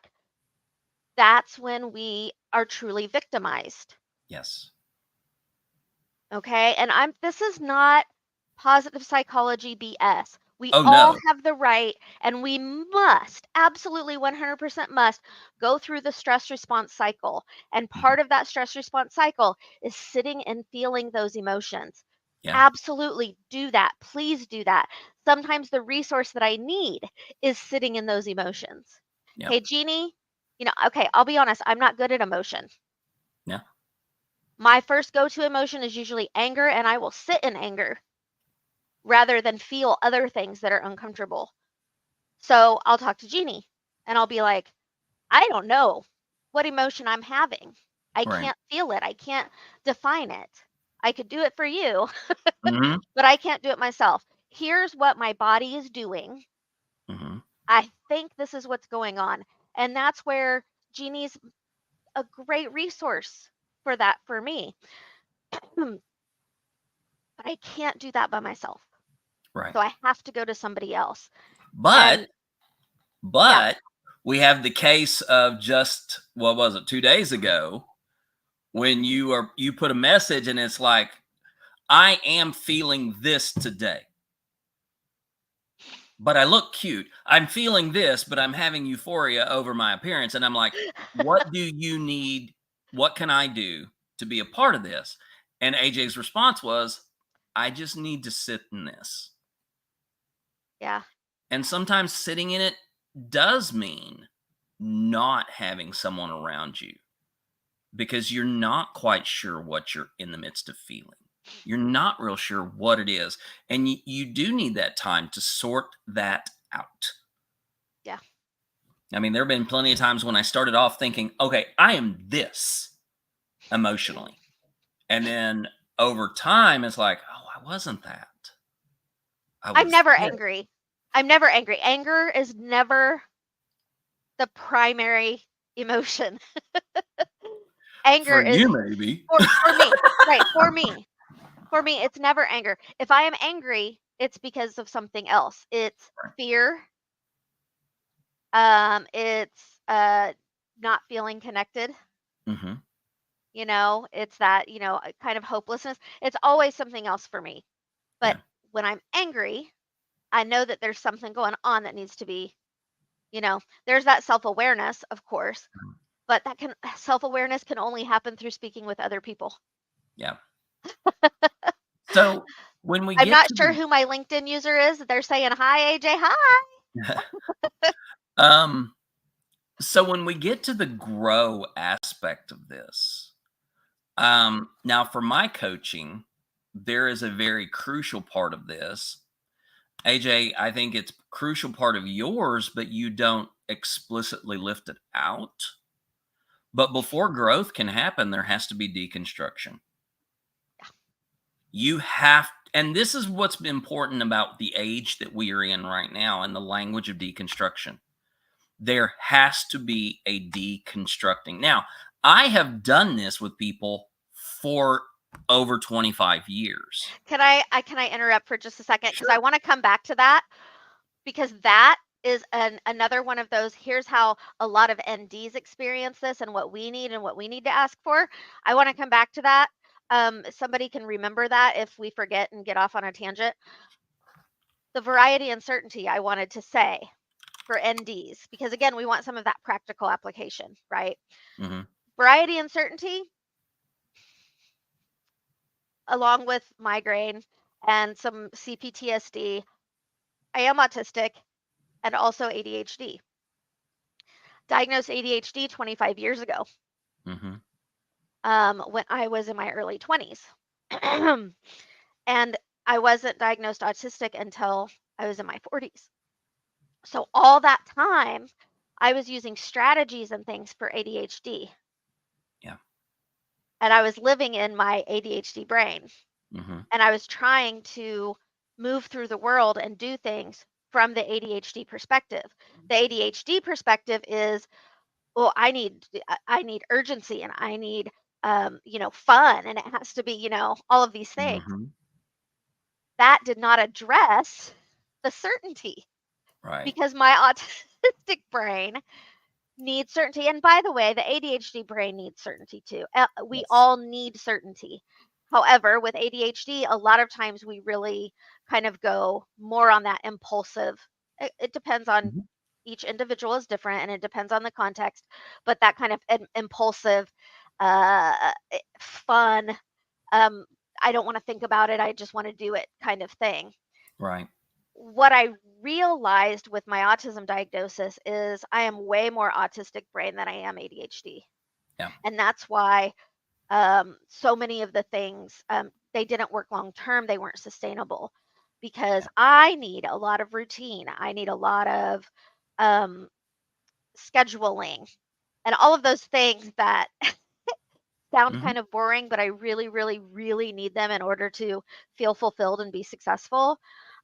that's when we are truly victimized. Yes. Okay? And this is not positive psychology BS. We all no. have the right, and we must, absolutely 100% must, go through the stress response cycle. And part of that stress response cycle is sitting and feeling those emotions. Yeah. Absolutely do that. Please do that. Sometimes the resource that I need is sitting in those emotions. Yeah. Hey, Genie, okay, I'll be honest, I'm not good at emotion. Yeah. My first go-to emotion is usually anger, and I will sit in anger rather than feel other things that are uncomfortable. So I'll talk to Genie and I'll be like, I don't know what emotion I'm having. I can't feel it. I can't define it. I could do it for you, but I can't do it myself. Here's what my body is doing. I think this is what's going on. And that's where Genie's a great resource for that for me. But I can't do that by myself. Right. So I have to go to somebody else. But we have the case of just, what was it, 2 days ago, when you put a message and it's like, I am feeling this today, but I look cute. I'm feeling this, but I'm having euphoria over my appearance. And I'm like, what do you need? What can I do to be a part of this? And AJ's response was, I just need to sit in this. Yeah. And sometimes sitting in it does mean not having someone around you because you're not quite sure what you're in the midst of feeling. You're not real sure what it is. And you do need that time to sort that out. Yeah. I mean, there have been plenty of times when I started off thinking, okay, I am this emotionally. And then over time, it's like, oh, I wasn't that. I'm never angry. I'm never angry. Anger is never the primary emotion. Anger For is you, maybe. for me, right? For me, it's never anger. If I am angry, it's because of something else. It's fear. It's not feeling connected. Mm-hmm. It's that kind of hopelessness. It's always something else for me. But Yeah. when I'm angry, I know that there's something going on that needs to be, there's that self-awareness, of course, but that self-awareness can only happen through speaking with other people. Yeah. So when we I'm get not to sure who my LinkedIn user is. They're saying, "Hi, AJ, hi." um, so when we get to the grow aspect of this, now for my coaching, there is a very crucial part of this. AJ, I think it's crucial part of yours, but you don't explicitly lift it out. But before growth can happen, there has to be deconstruction. You have, and this is what's important about the age that we are in right now and the language of deconstruction. There has to be a deconstructing. Now, I have done this with people for over 25 years. Can I interrupt for just a second? Because I Sure. want to come back to that, because that is another one of those. Here's how a lot of NDs experience this and what we need to ask for. I want to come back to that. Somebody can remember that if we forget and get off on a tangent. The variety and certainty I wanted to say for NDs, because again, we want some of that practical application, right? Mm-hmm. Variety and certainty, along with migraine and some CPTSD. I am autistic and also ADHD. Diagnosed ADHD 25 years ago, Mm-hmm. when I was in my early 20s. And I wasn't diagnosed autistic until I was in my 40s. So all that time, I was using strategies and things for ADHD. Yeah. And I was living in my ADHD brain. Mm-hmm. And I was trying to move through the world and do things from the ADHD perspective. The ADHD perspective is, well, I need urgency, and I need fun, and it has to be, all of these things. Mm-hmm. That did not address the certainty, Right. because my autistic brain needs certainty. And by the way, the ADHD brain needs certainty too. We Yes. all need certainty. However, with ADHD, a lot of times we really kind of go more on that impulsive. It depends on, Mhm. each individual is different, and it depends on the context, but that kind of impulsive, fun, um, I don't want to think about it, I just want to do it kind of thing. Right. What I realized with my autism diagnosis is I am way more autistic brain than I am ADHD. Yeah. And that's why, so many of the things, they didn't work long term, they weren't sustainable, because Yeah. I need a lot of routine. I need a lot of, um, scheduling and all of those things that sound Mm-hmm. kind of boring, but I really, really, really need them in order to feel fulfilled and be successful.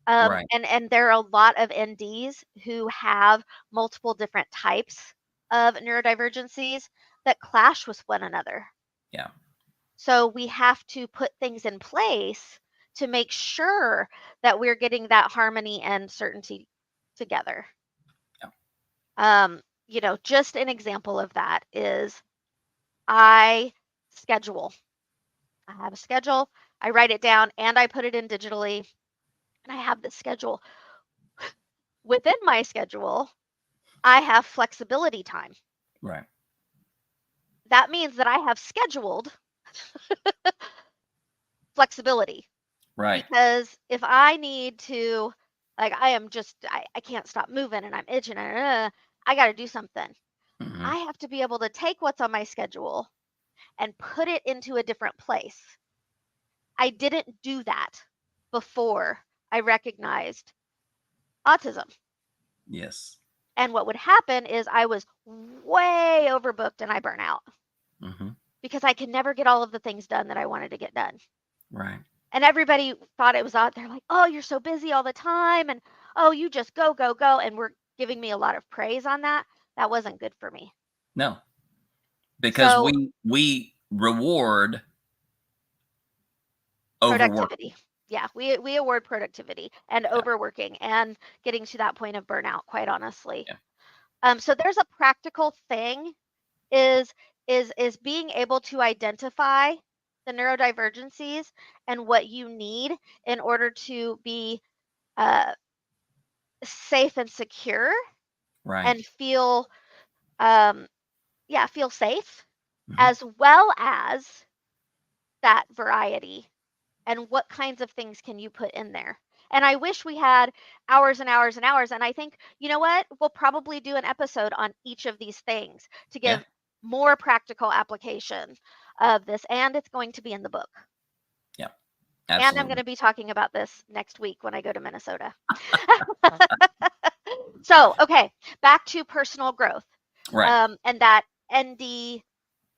Right. And there are a lot of NDs who have multiple different types of neurodivergencies that clash with one another. Yeah. So we have to put things in place to make sure that we're getting that harmony and certainty together. Yeah. Just an example of that is, I schedule. I have a schedule, I write it down, and I put it in digitally, and I have the schedule. Within my schedule, I have flexibility time. Right. That means that I have scheduled flexibility, Right. because if I need to, like, I can't stop moving and I'm itching, and I got to do something. Mm-hmm. I have to be able to take what's on my schedule and put it into a different place. I didn't do that before I recognized autism. Yes. And what would happen is I was way overbooked and I burn out, Mm-hmm. because I could never get all of the things done that I wanted to get done. Right. And everybody thought it was odd. They're like, "Oh, you're so busy all the time, and oh, you just go, go, go," and were giving me a lot of praise on that. That wasn't good for me. No, because So we reward overwork. productivity. Yeah, we award productivity and Yeah, overworking and getting to that point of burnout, quite honestly. yeah, So there's a practical thing is is being able to identify the neurodivergencies and what you need in order to be uh, safe and secure right. and feel um, yeah, feel safe, Mhm. as well as that variety and what kinds of things can you put in there. And I wish we had hours and hours and hours. And I think, you know what? We'll probably do an episode on each of these things to Yeah, give more practical application of this. And it's going to be in the book. yeah, And I'm going absolutely. to be talking about this next week when I go to Minnesota. So, okay, back to personal growth, Right. and that ND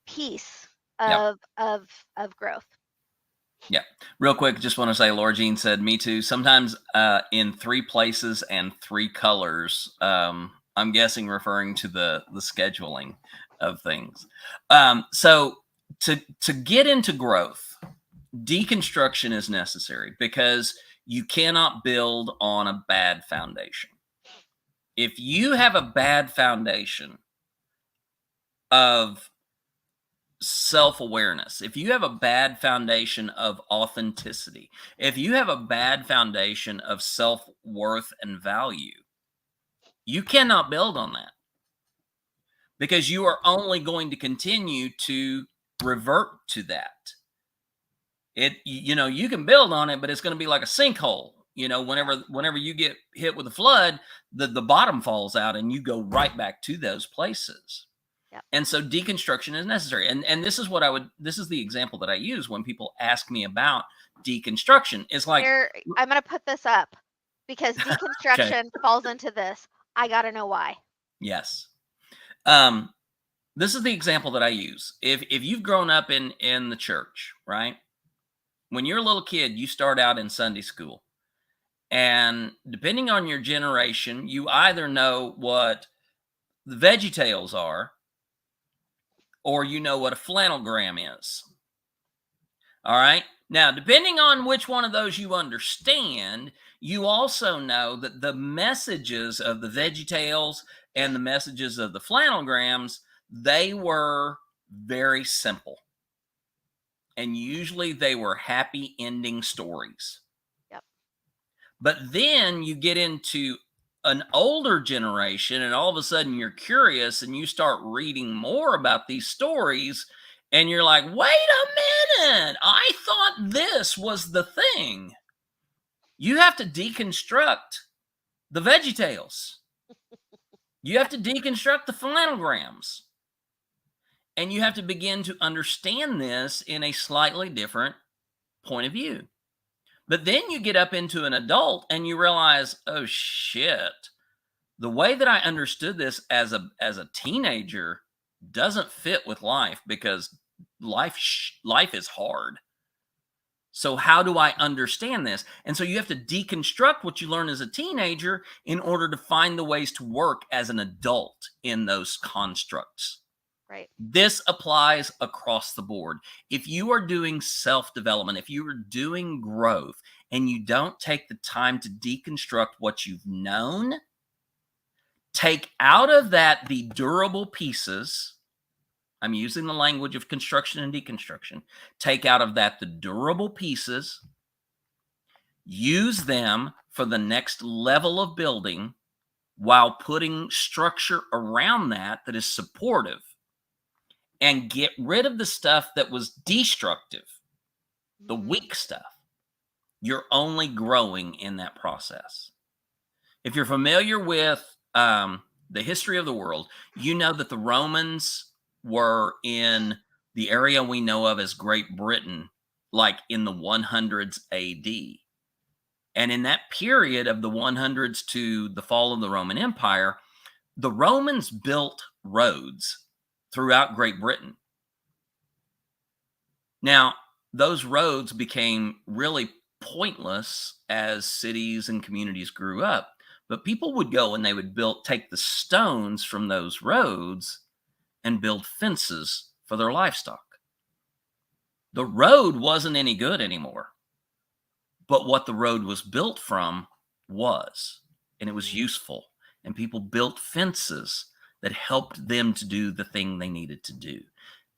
piece Yeah. of growth. Yeah. Real quick, just want to say Laura Jean said, me too. Sometimes in 3 places and 3 colors. I'm guessing referring to the scheduling of things. So to get into growth, deconstruction is necessary because you cannot build on a bad foundation. If you have a bad foundation of self awareness, if you have a bad foundation of authenticity, if you have a bad foundation of self worth and value, you cannot build on that because you are only going to continue to revert to that. You can build on it, but it's going to be like a sinkhole. Yeah. Whenever you get hit with a flood, the bottom falls out and you go right back to those places. Yep. And so deconstruction is necessary. And this is the example that I use when people ask me about deconstruction. It's like, Here, I'm gonna put this up because okay, deconstruction falls into this. I gotta know why. yes. Um, this is the example that I use. If you've grown up in the church, right? When you're a little kid, you start out in Sunday school. And depending on your generation, you either know what the Veggie Tales are, or you know what a flannelgram is. All right. Now, depending on which one of those you understand, you also know that the messages of the Veggie Tales and the messages of the flannelgrams, they were very simple. And usually they were happy ending stories. Yep. But then you get into an older generation, and all of a sudden you're curious and you start reading more about these stories, and you're like, wait a minute, I thought this was the thing. You have to deconstruct the Veggie Tales, you have to deconstruct the flannelgrams, and you have to begin to understand this in a slightly different point of view. But then you get up into an adult and you realize, oh shit, the way that I understood this as a teenager doesn't fit with life because life is hard. So how do I understand this? And so you have to deconstruct what you learn as a teenager in order to find the ways to work as an adult in those constructs. Right. This applies across the board. If you are doing self development, if you are doing growth, and you don't take the time to deconstruct what you've known, take out of that the durable pieces. I'm using the language of construction and deconstruction. Take out of that the durable pieces, use them for the next level of building while putting structure around that that is supportive, and get rid of the stuff that was destructive, the Mhm. weak stuff. You're only growing in that process. If you're familiar with the history of the world, you know that the Romans were in the area we know of as Great Britain, like in the 100s AD. And in that period of the 100s to the fall of the Roman Empire, the Romans built roads throughout Great Britain. Now, those roads became really pointless as cities and communities grew up. But people would go and they would take the stones from those roads and build fences for their livestock. The road wasn't any good anymore, but what the road was built from was, and it was Mhm. useful. And people built fences that helped them to do the thing they needed to do.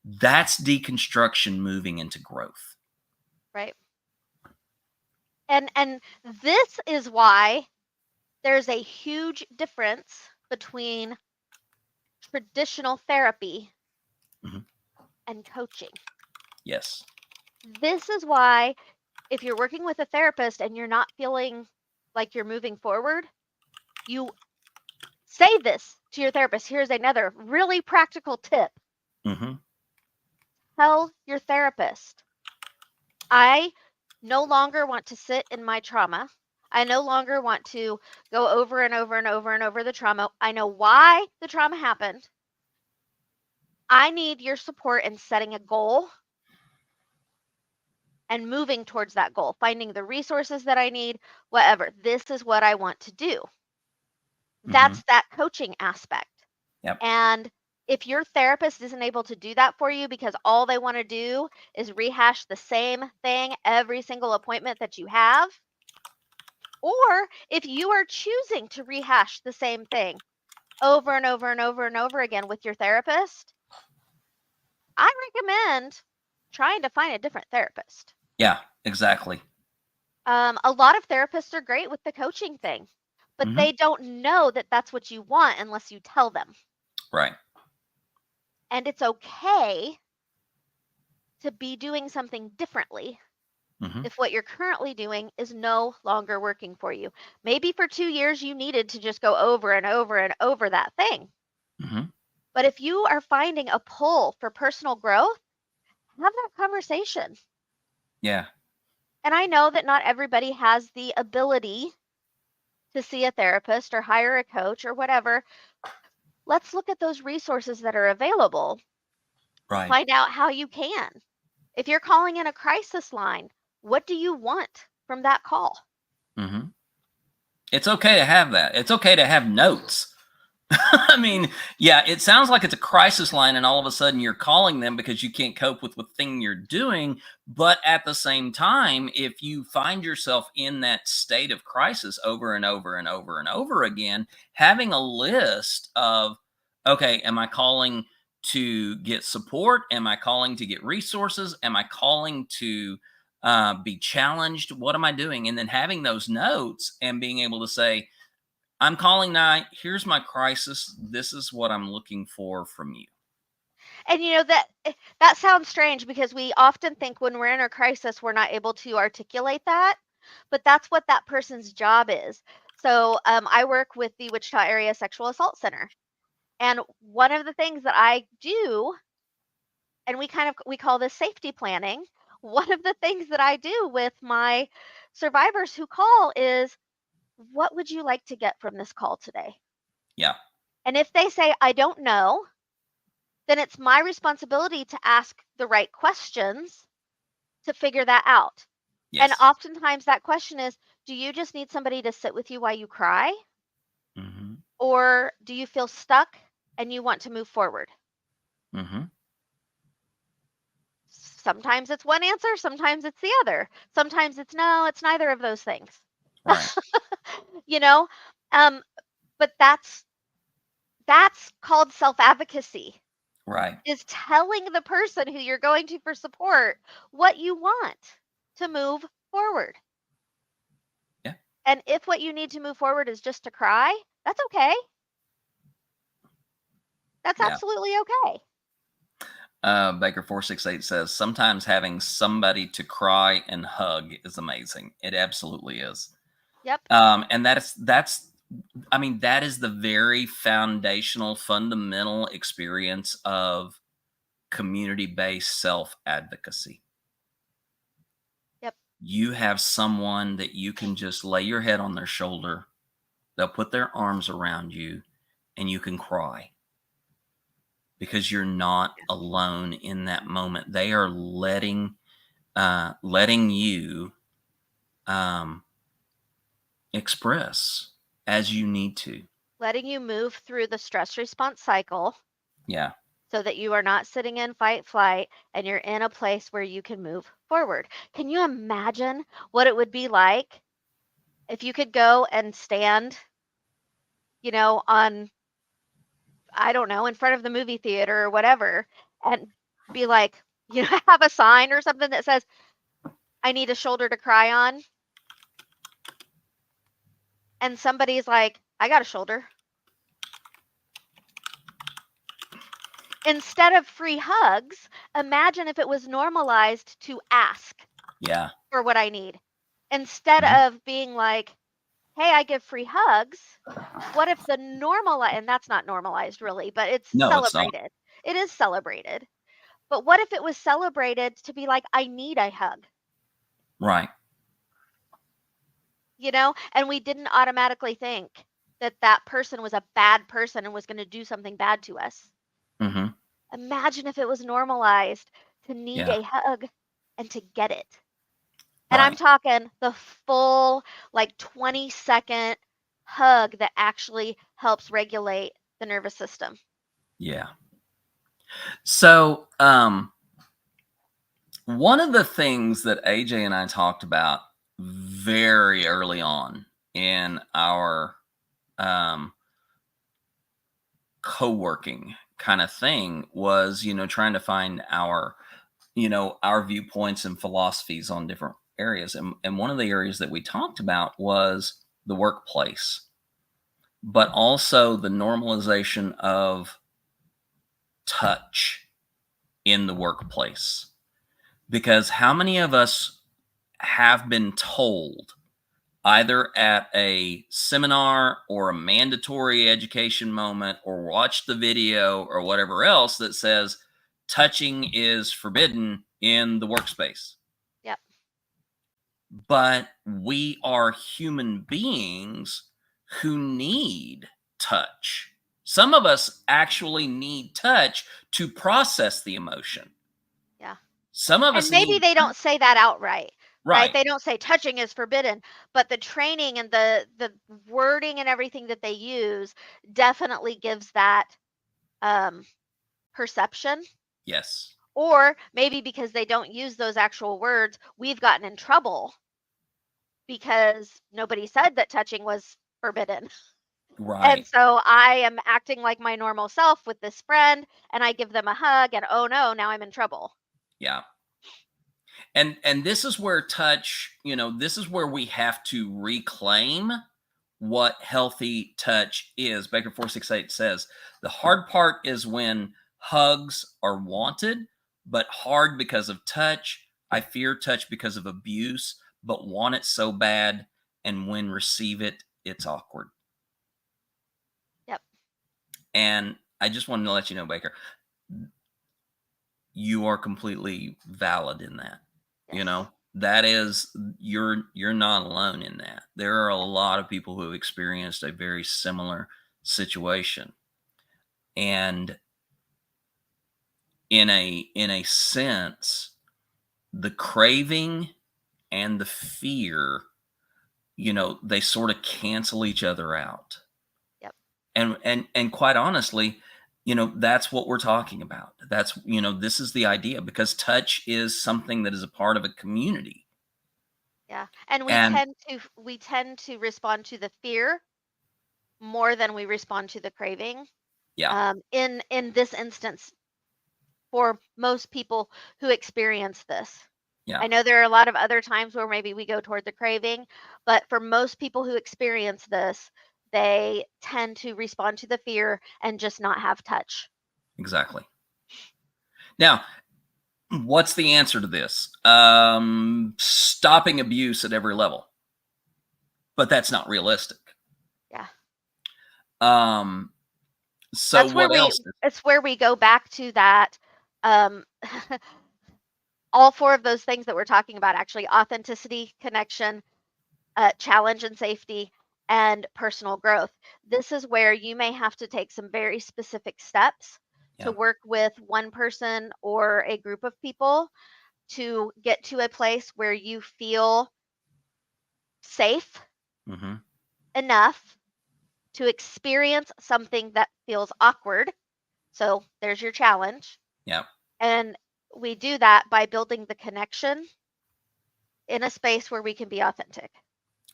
That's deconstruction moving into growth. Right. And this is why there's a huge difference between traditional therapy Mhm. and coaching. Yes. This is why if you're working with a therapist and you're not feeling like you're moving forward, you say this to your therapist. Here's another really practical tip. Hmm. Tell your therapist, I no longer want to sit in my trauma. I no longer want to go over and over and over and over the trauma. I know why the trauma happened. I need your support in setting a goal and moving towards that goal, finding the resources that I need, whatever. This is what I want to do. Hmm. That's that coaching aspect. Yep. And if your therapist isn't able to do that for you because all they want to do is rehash the same thing every single appointment that you have, or if you are choosing to rehash the same thing over and over and over and over again with your therapist, I recommend trying to find a different therapist. Yeah, exactly. A lot of therapists are great with the coaching thing, but Hmm. they don't know that that's what you want unless you tell them. Right. And it's okay to be doing something differently Hmm. if what you're currently doing is no longer working for you. Maybe for 2 years you needed to just go over and over and over that thing. Hmm. But if you are finding a pull for personal growth, have that conversation. Yeah. And I know that not everybody has the ability to see a therapist or hire a coach or whatever. Let's look at those resources that are available. Right. Find out how you can. If you're calling in a crisis line, what do you want from that call? Hmm. It's okay to have that. It's okay to have notes. I Mhm. mean, yeah, it sounds like it's a crisis line, and all of a sudden you're calling them because you can't cope with the thing you're doing. But at the same time, if you find yourself in that state of crisis over and over and over and over again, having a list of, okay, am I calling to get support? Am I calling to get resources? Am I calling to be challenged? What am I doing? And then having those notes and being able to say, I'm calling now. Here's my crisis. This is what I'm looking for from you. And that sounds strange because we often think when we're in a crisis we're not able to articulate that, but that's what that person's job is. So I work with the Wichita Area Sexual Assault Center, and one of the things that I do, and we call this safety planning. One of the things that I do with my survivors who call is, what would you like to get from this call today? Yeah. And if they say, I don't know, then it's my responsibility to ask the right questions to figure that out. And Yes. oftentimes that question is, do you just need somebody to sit with you while you cry? Hmm. Or do you feel stuck and you want to move forward? Hmm. Sometimes it's one answer, sometimes it's the other. Sometimes it's no, it's neither of those things. Right. you know, um, but that's called self-advocacy, Right. is telling the person who you're going to for support what you want to move forward. Yeah. And if what you need to move forward is just to cry, that's okay. That's Yeah. absolutely okay. Baker 468 says sometimes having somebody to cry and hug is amazing. It absolutely is. Yep. And that's I mean, that is the very foundational, fundamental experience of community-based self-advocacy. Yep. You have someone that you can just lay your head on their shoulder. They'll put their arms around you and you can cry because you're not alone in that moment. They are letting letting you express as you need to. Letting you move through the stress response cycle Yeah. so that you are not sitting in fight flight and you're in a place where you can move forward. Can you imagine what it would be like if you could go and stand, on, I don't know, in front of the movie theater or whatever, and be like, have a sign or something that says, I need a shoulder to cry on. And somebody's like, I got a shoulder. Instead of free hugs, imagine if it was normalized to ask Yeah. for what I need. Instead Mhm. of being like, hey, I give free hugs. What if the and that's not normalized really, but it's No, it's not. celebrated. It is celebrated. But what if it was celebrated to be like, I need a hug, Right. And we didn't automatically think that that person was a bad person and was going to do something bad to us. Mm-hmm. Imagine if it was normalized to need Yeah. a hug and to get it. And I'm Right. talking the full, like 20-second hug that actually helps regulate the nervous system. Yeah. So, one of the things that AJ and I talked about very early on in our um, co-working kind of thing was, trying to find our viewpoints and philosophies on different areas. And one of the areas that we talked about was the workplace, but also the normalization of touch in the workplace. Because how many of us have been told, either at a seminar or a mandatory education moment, or watched the video or whatever else that says touching is forbidden in the workspace? Yep. But we are human beings who need touch. Some of us actually need touch to process the emotion. Yeah. Some of And us maybe need, they don't say that outright, right? right. They don't say touching is forbidden, but the training and the wording and everything that they use definitely gives that um, perception. Yes. Or maybe because they don't use those actual words, we've gotten in trouble because nobody said that touching was forbidden. And Right. so I am acting like my normal self with this friend and I give them a hug and oh no, now I'm in trouble. Yeah. And this is where touch, this is where we have to reclaim what healthy touch is. Baker 468 says the hard part is when hugs are wanted, but hard because of touch. I fear touch because of abuse, but want it so bad. And when receive it, it's awkward. Yep. And I just wanted to let you know, Baker, you are completely valid in that. You Yes. know, that is, you're not alone in that. There are a lot of people who have experienced a very similar situation. And in a sense, the craving and the fear, they sort of cancel each other out. Yep. And quite honestly, that's what we're talking about. That's, this is the idea, because touch is something that is a part of a community. Yeah. And And we tend to respond to the fear more than we respond to the craving. yeah, In this instance, for most people who experience this. yeah, I know there are a lot of other times where maybe we go toward the craving, but for most people who experience this, they tend to respond to the fear and just not have touch. exactly. Now, what's the answer to this? Stopping abuse at every level. But that's not realistic. Yeah. Um, so That's where what else? it's where we go back to that um all four of those things that we're talking about actually: authenticity, connection, challenge and safety, and personal growth. This is where you may have to take some very specific steps to Yeah, work with one person or a group of people to get to a place where you feel safe Mm-hmm. enough to experience something that feels awkward. So there's your challenge. Yeah. And we do that by building the connection in a space where we can be authentic.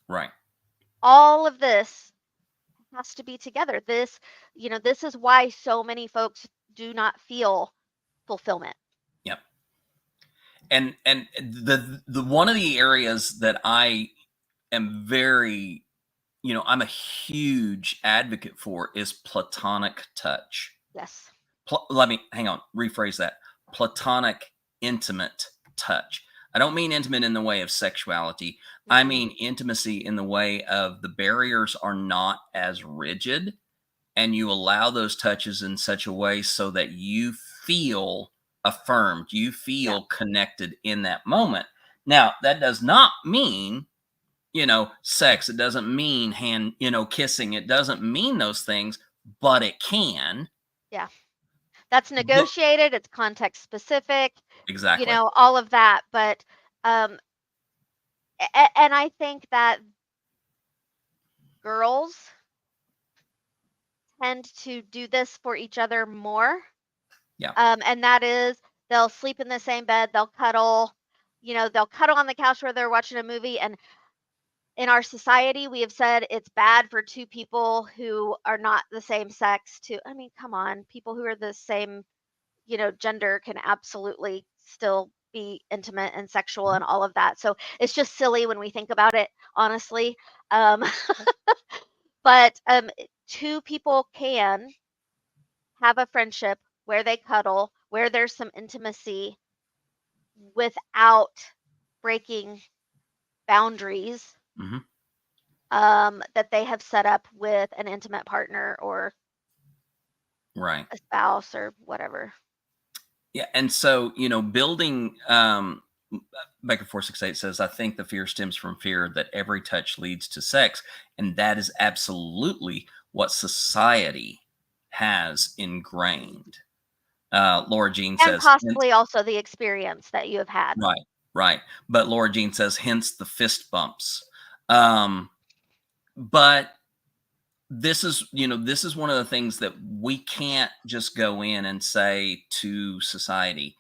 Right. All of this has to be together. This is why so many folks do not feel fulfillment. Yep. And the one of the areas that I am very, I'm a huge advocate for is platonic touch. Yes. Let me hang on, rephrase that. Platonic, intimate touch. I don't mean intimate in the way of sexuality. I Mm-mm. mean intimacy in the way of the barriers are not as rigid, and you allow those touches in such a way so that you feel affirmed, you Yeah. feel connected in that moment. Now, that does not mean, sex. It doesn't mean kissing. It doesn't mean those things, but it can. Yeah. That's But negotiated, it's context specific, exactly. all of that. But um and I think that girls tend to do this for each other more. Yeah. And that is they'll sleep in the same bed, they'll cuddle on the couch where they're watching a movie. And in our society, we have said it's bad for two people who are not the same sex to, I mean, come on, people who are the same, gender can absolutely still be intimate and sexual Mhm. and all of that. So it's just silly when we think about it, honestly. Um, but two people can have a friendship where they cuddle, where there's some intimacy without breaking boundaries Mhm. that they have set up with an intimate partner or Right. a spouse or whatever. Yeah, and so, building, Baker 468 says, I think the fear stems from fear that every touch leads to sex. And that is absolutely what society has ingrained. Laura Jean And says, possibly also the experience that you have had. right, right. But Laura Jean says, hence the fist bumps. Um, but this is one of the things that we can't just go in and say to society,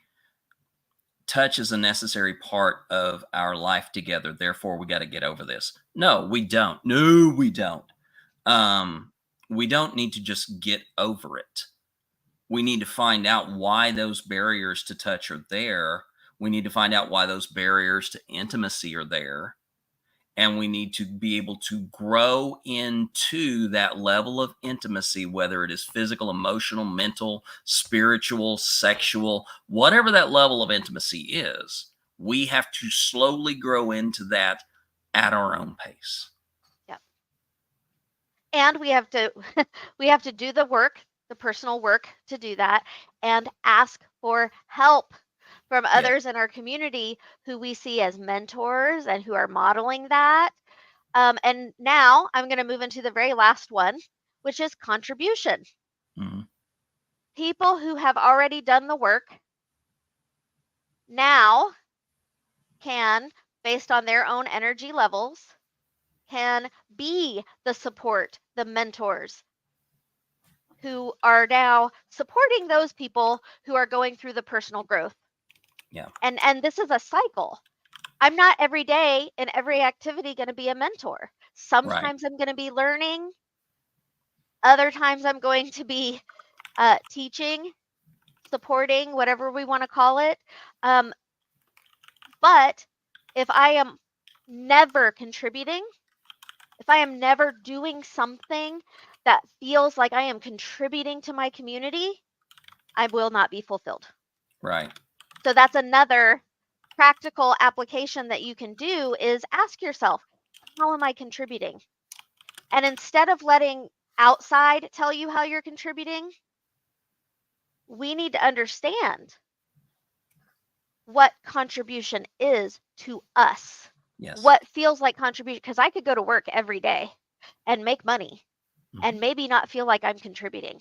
touch is a necessary part of our life together. Therefore, we got to get over this. No, we don't. No, we don't. Um, we don't need to just get over it. We need to find out why those barriers to touch are there. We need to find out why those barriers to intimacy are there, and we need to be able to grow into that level of intimacy, whether it is physical, emotional, mental, spiritual, sexual, whatever that level of intimacy is. We have to slowly grow into that at our own pace. Yeah. And we have to we have to do the work, the personal work to do that and ask for help from Yeah. others in our community who we see as mentors and who are modeling that. And now I'm going to move into the very last one, which is contribution. Mhm. People who have already done the work now can, based on their own energy levels, can be the support, the mentors who are now supporting those people who are going through the personal growth. Yeah. And this is a cycle. I'm not every day in every activity going to be a mentor. Right. Sometimes I'm going to be learning, other times I'm going to be teaching, supporting, whatever we want to call it. Um, but if I am never contributing, if I am never doing something that feels like I am contributing to my community, I will not be fulfilled. Right. So that's another practical application that you can do is ask yourself, how am I contributing? And instead of letting outside tell you how you're contributing, we need to understand what contribution is to us. Yes. What feels like contribution, because I could go to work every day and make money Mhm. and maybe not feel like I'm contributing.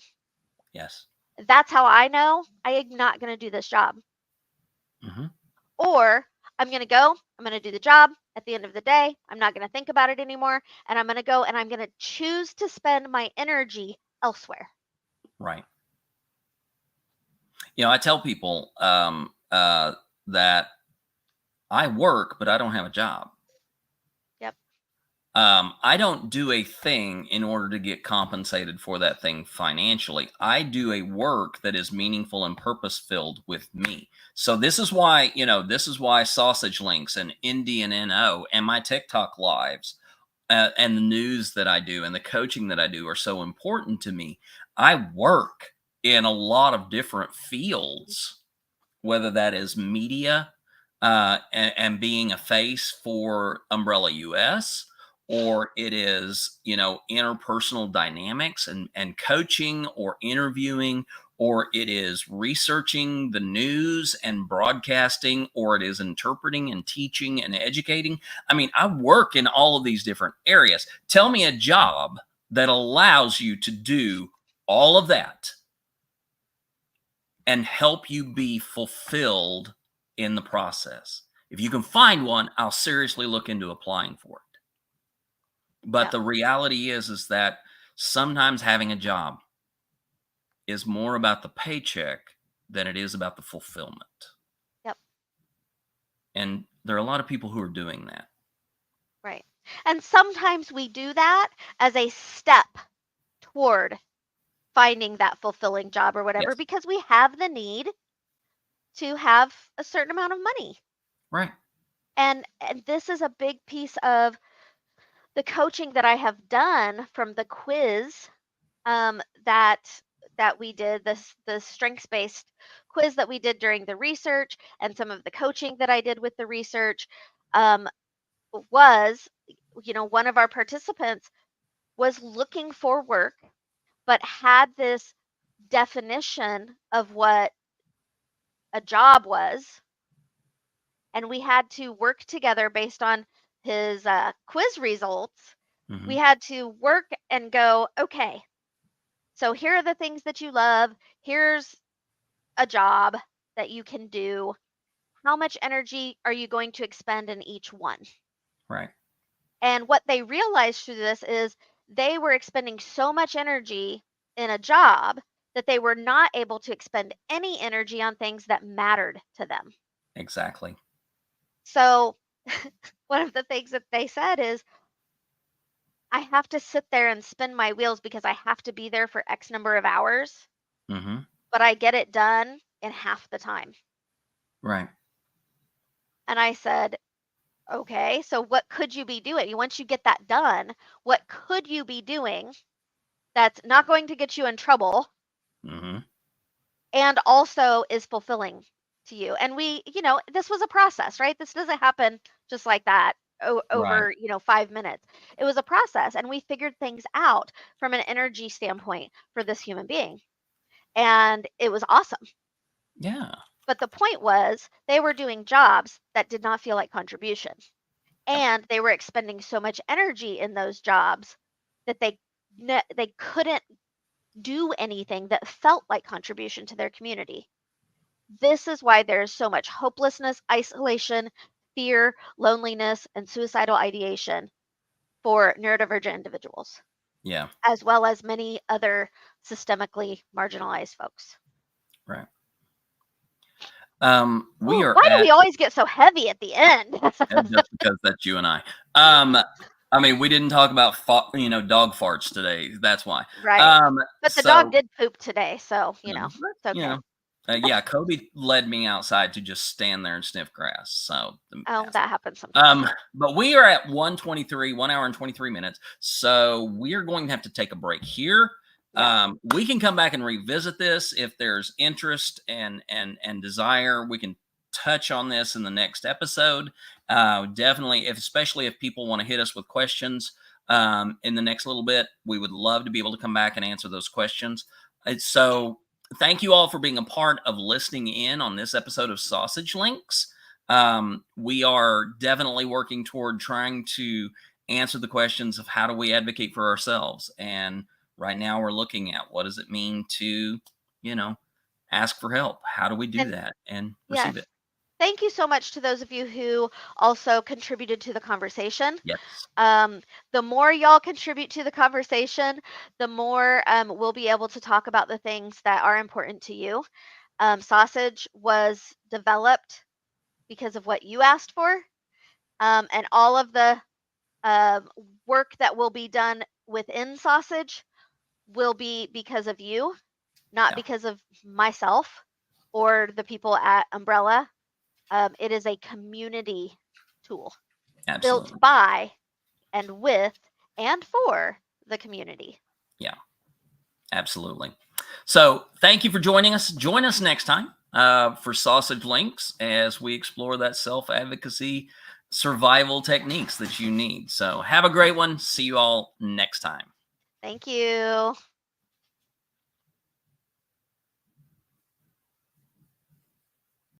Yes. That's how I know I am not going to do this job. Mhm. Or I'm going to go, I'm going to do the job. At the end of the day, I'm not going to think about it anymore. And I'm going to go and I'm going to choose to spend my energy elsewhere. Right. I tell people that I work, but I don't have a job. Yep. I don't do a thing in order to get compensated for that thing financially. I do a work that is meaningful and purpose filled with me. So this is why, this is why Sausage Links and Indian NO and my TikTok lives and the news that I do and the coaching that I do are so important to me. I work in a lot of different fields, whether that is media and being a face for Umbrella US, or it is, interpersonal dynamics and coaching or interviewing, or it is researching the news and broadcasting, or it is interpreting and teaching and educating. I mean, I work in all of these different areas. Tell me a job that allows you to do all of that and help you be fulfilled in the process. If you can find one, I'll seriously look into applying for it. But Yep. the reality is that sometimes having a job is more about the paycheck than it is about the fulfillment. Yep. And there are a lot of people who are doing that. Right. And sometimes we do that as a step toward finding that fulfilling job or whatever, Yes. because we have the need to have a certain amount of money. Right. And this is a big piece of the coaching that I have done from the quiz that we did, the strengths-based quiz that we did during the research, and some of the coaching that I did with the research, was, one of our participants was looking for work, but had this definition of what a job was, and we had to work together based on his quiz results. We had to work and go, okay, so here are the things that you love. Here's a job that you can do. How much energy are you going to expend in each one? Right. And what they realized through this is they were expending so much energy in a job that they were not able to expend any energy on things that mattered to them. Exactly. So one of the things that they said is, I have to sit there and spin my wheels because I have to be there for X number of hours, but I get it done in half the time. Right. And I said, okay, so what could you be doing? Once you get that done, what could you be doing that's not going to get you in trouble and also is fulfilling to you? And this was a process, right? This doesn't happen just like that Right. over 5 minutes. It was a process, and we figured things out from an energy standpoint for this human being, and it was awesome. Yeah. But the point was, they were doing jobs that did not feel like contribution, Yep. and they were expending so much energy in those jobs that they couldn't do anything that felt like contribution to their community. This is why there's so much hopelessness, isolation, fear, loneliness, and suicidal ideation for neurodivergent individuals, Yeah. as well as many other systemically marginalized folks. Right. Ooh, why do we always get so heavy at the end? Just because that's you and I. I mean, we didn't talk about dog farts today. That's why. Right. But the dog So did poop today, so it's okay. Yeah, Kobe led me outside to just stand there and sniff grass. So Oh, that happens sometimes. but we are at 1 hour and 23 minutes. So we are going to have to take a break here. Yeah. We can come back and revisit this if there's interest and desire. We can touch on this in the next episode. Definitely, especially if people want to hit us with questions in the next little bit, we would love to be able to come back and answer those questions. So thank you all for being a part of listening in on this episode of Sausage Links. We are definitely working toward trying to answer the questions of how do we advocate for ourselves. And right now we're looking at what does it mean to, ask for help? How do we do that and receive it? thank you so much to those of you who also contributed to the conversation. Yes. The more y'all contribute to the conversation, the more we'll be able to talk about the things that are important to you. Sausage was developed because of what you asked for, and all of the work that will be done within Sausage will be because of you, not Yeah. because of myself or the people at Umbrella. It is a community tool built Absolutely. by and with and for the community. Yeah. Absolutely. So thank you for joining us. Join us next time for Sausage Links as we explore that self-advocacy survival techniques that you need. So have a great one. See you all next time. Thank you.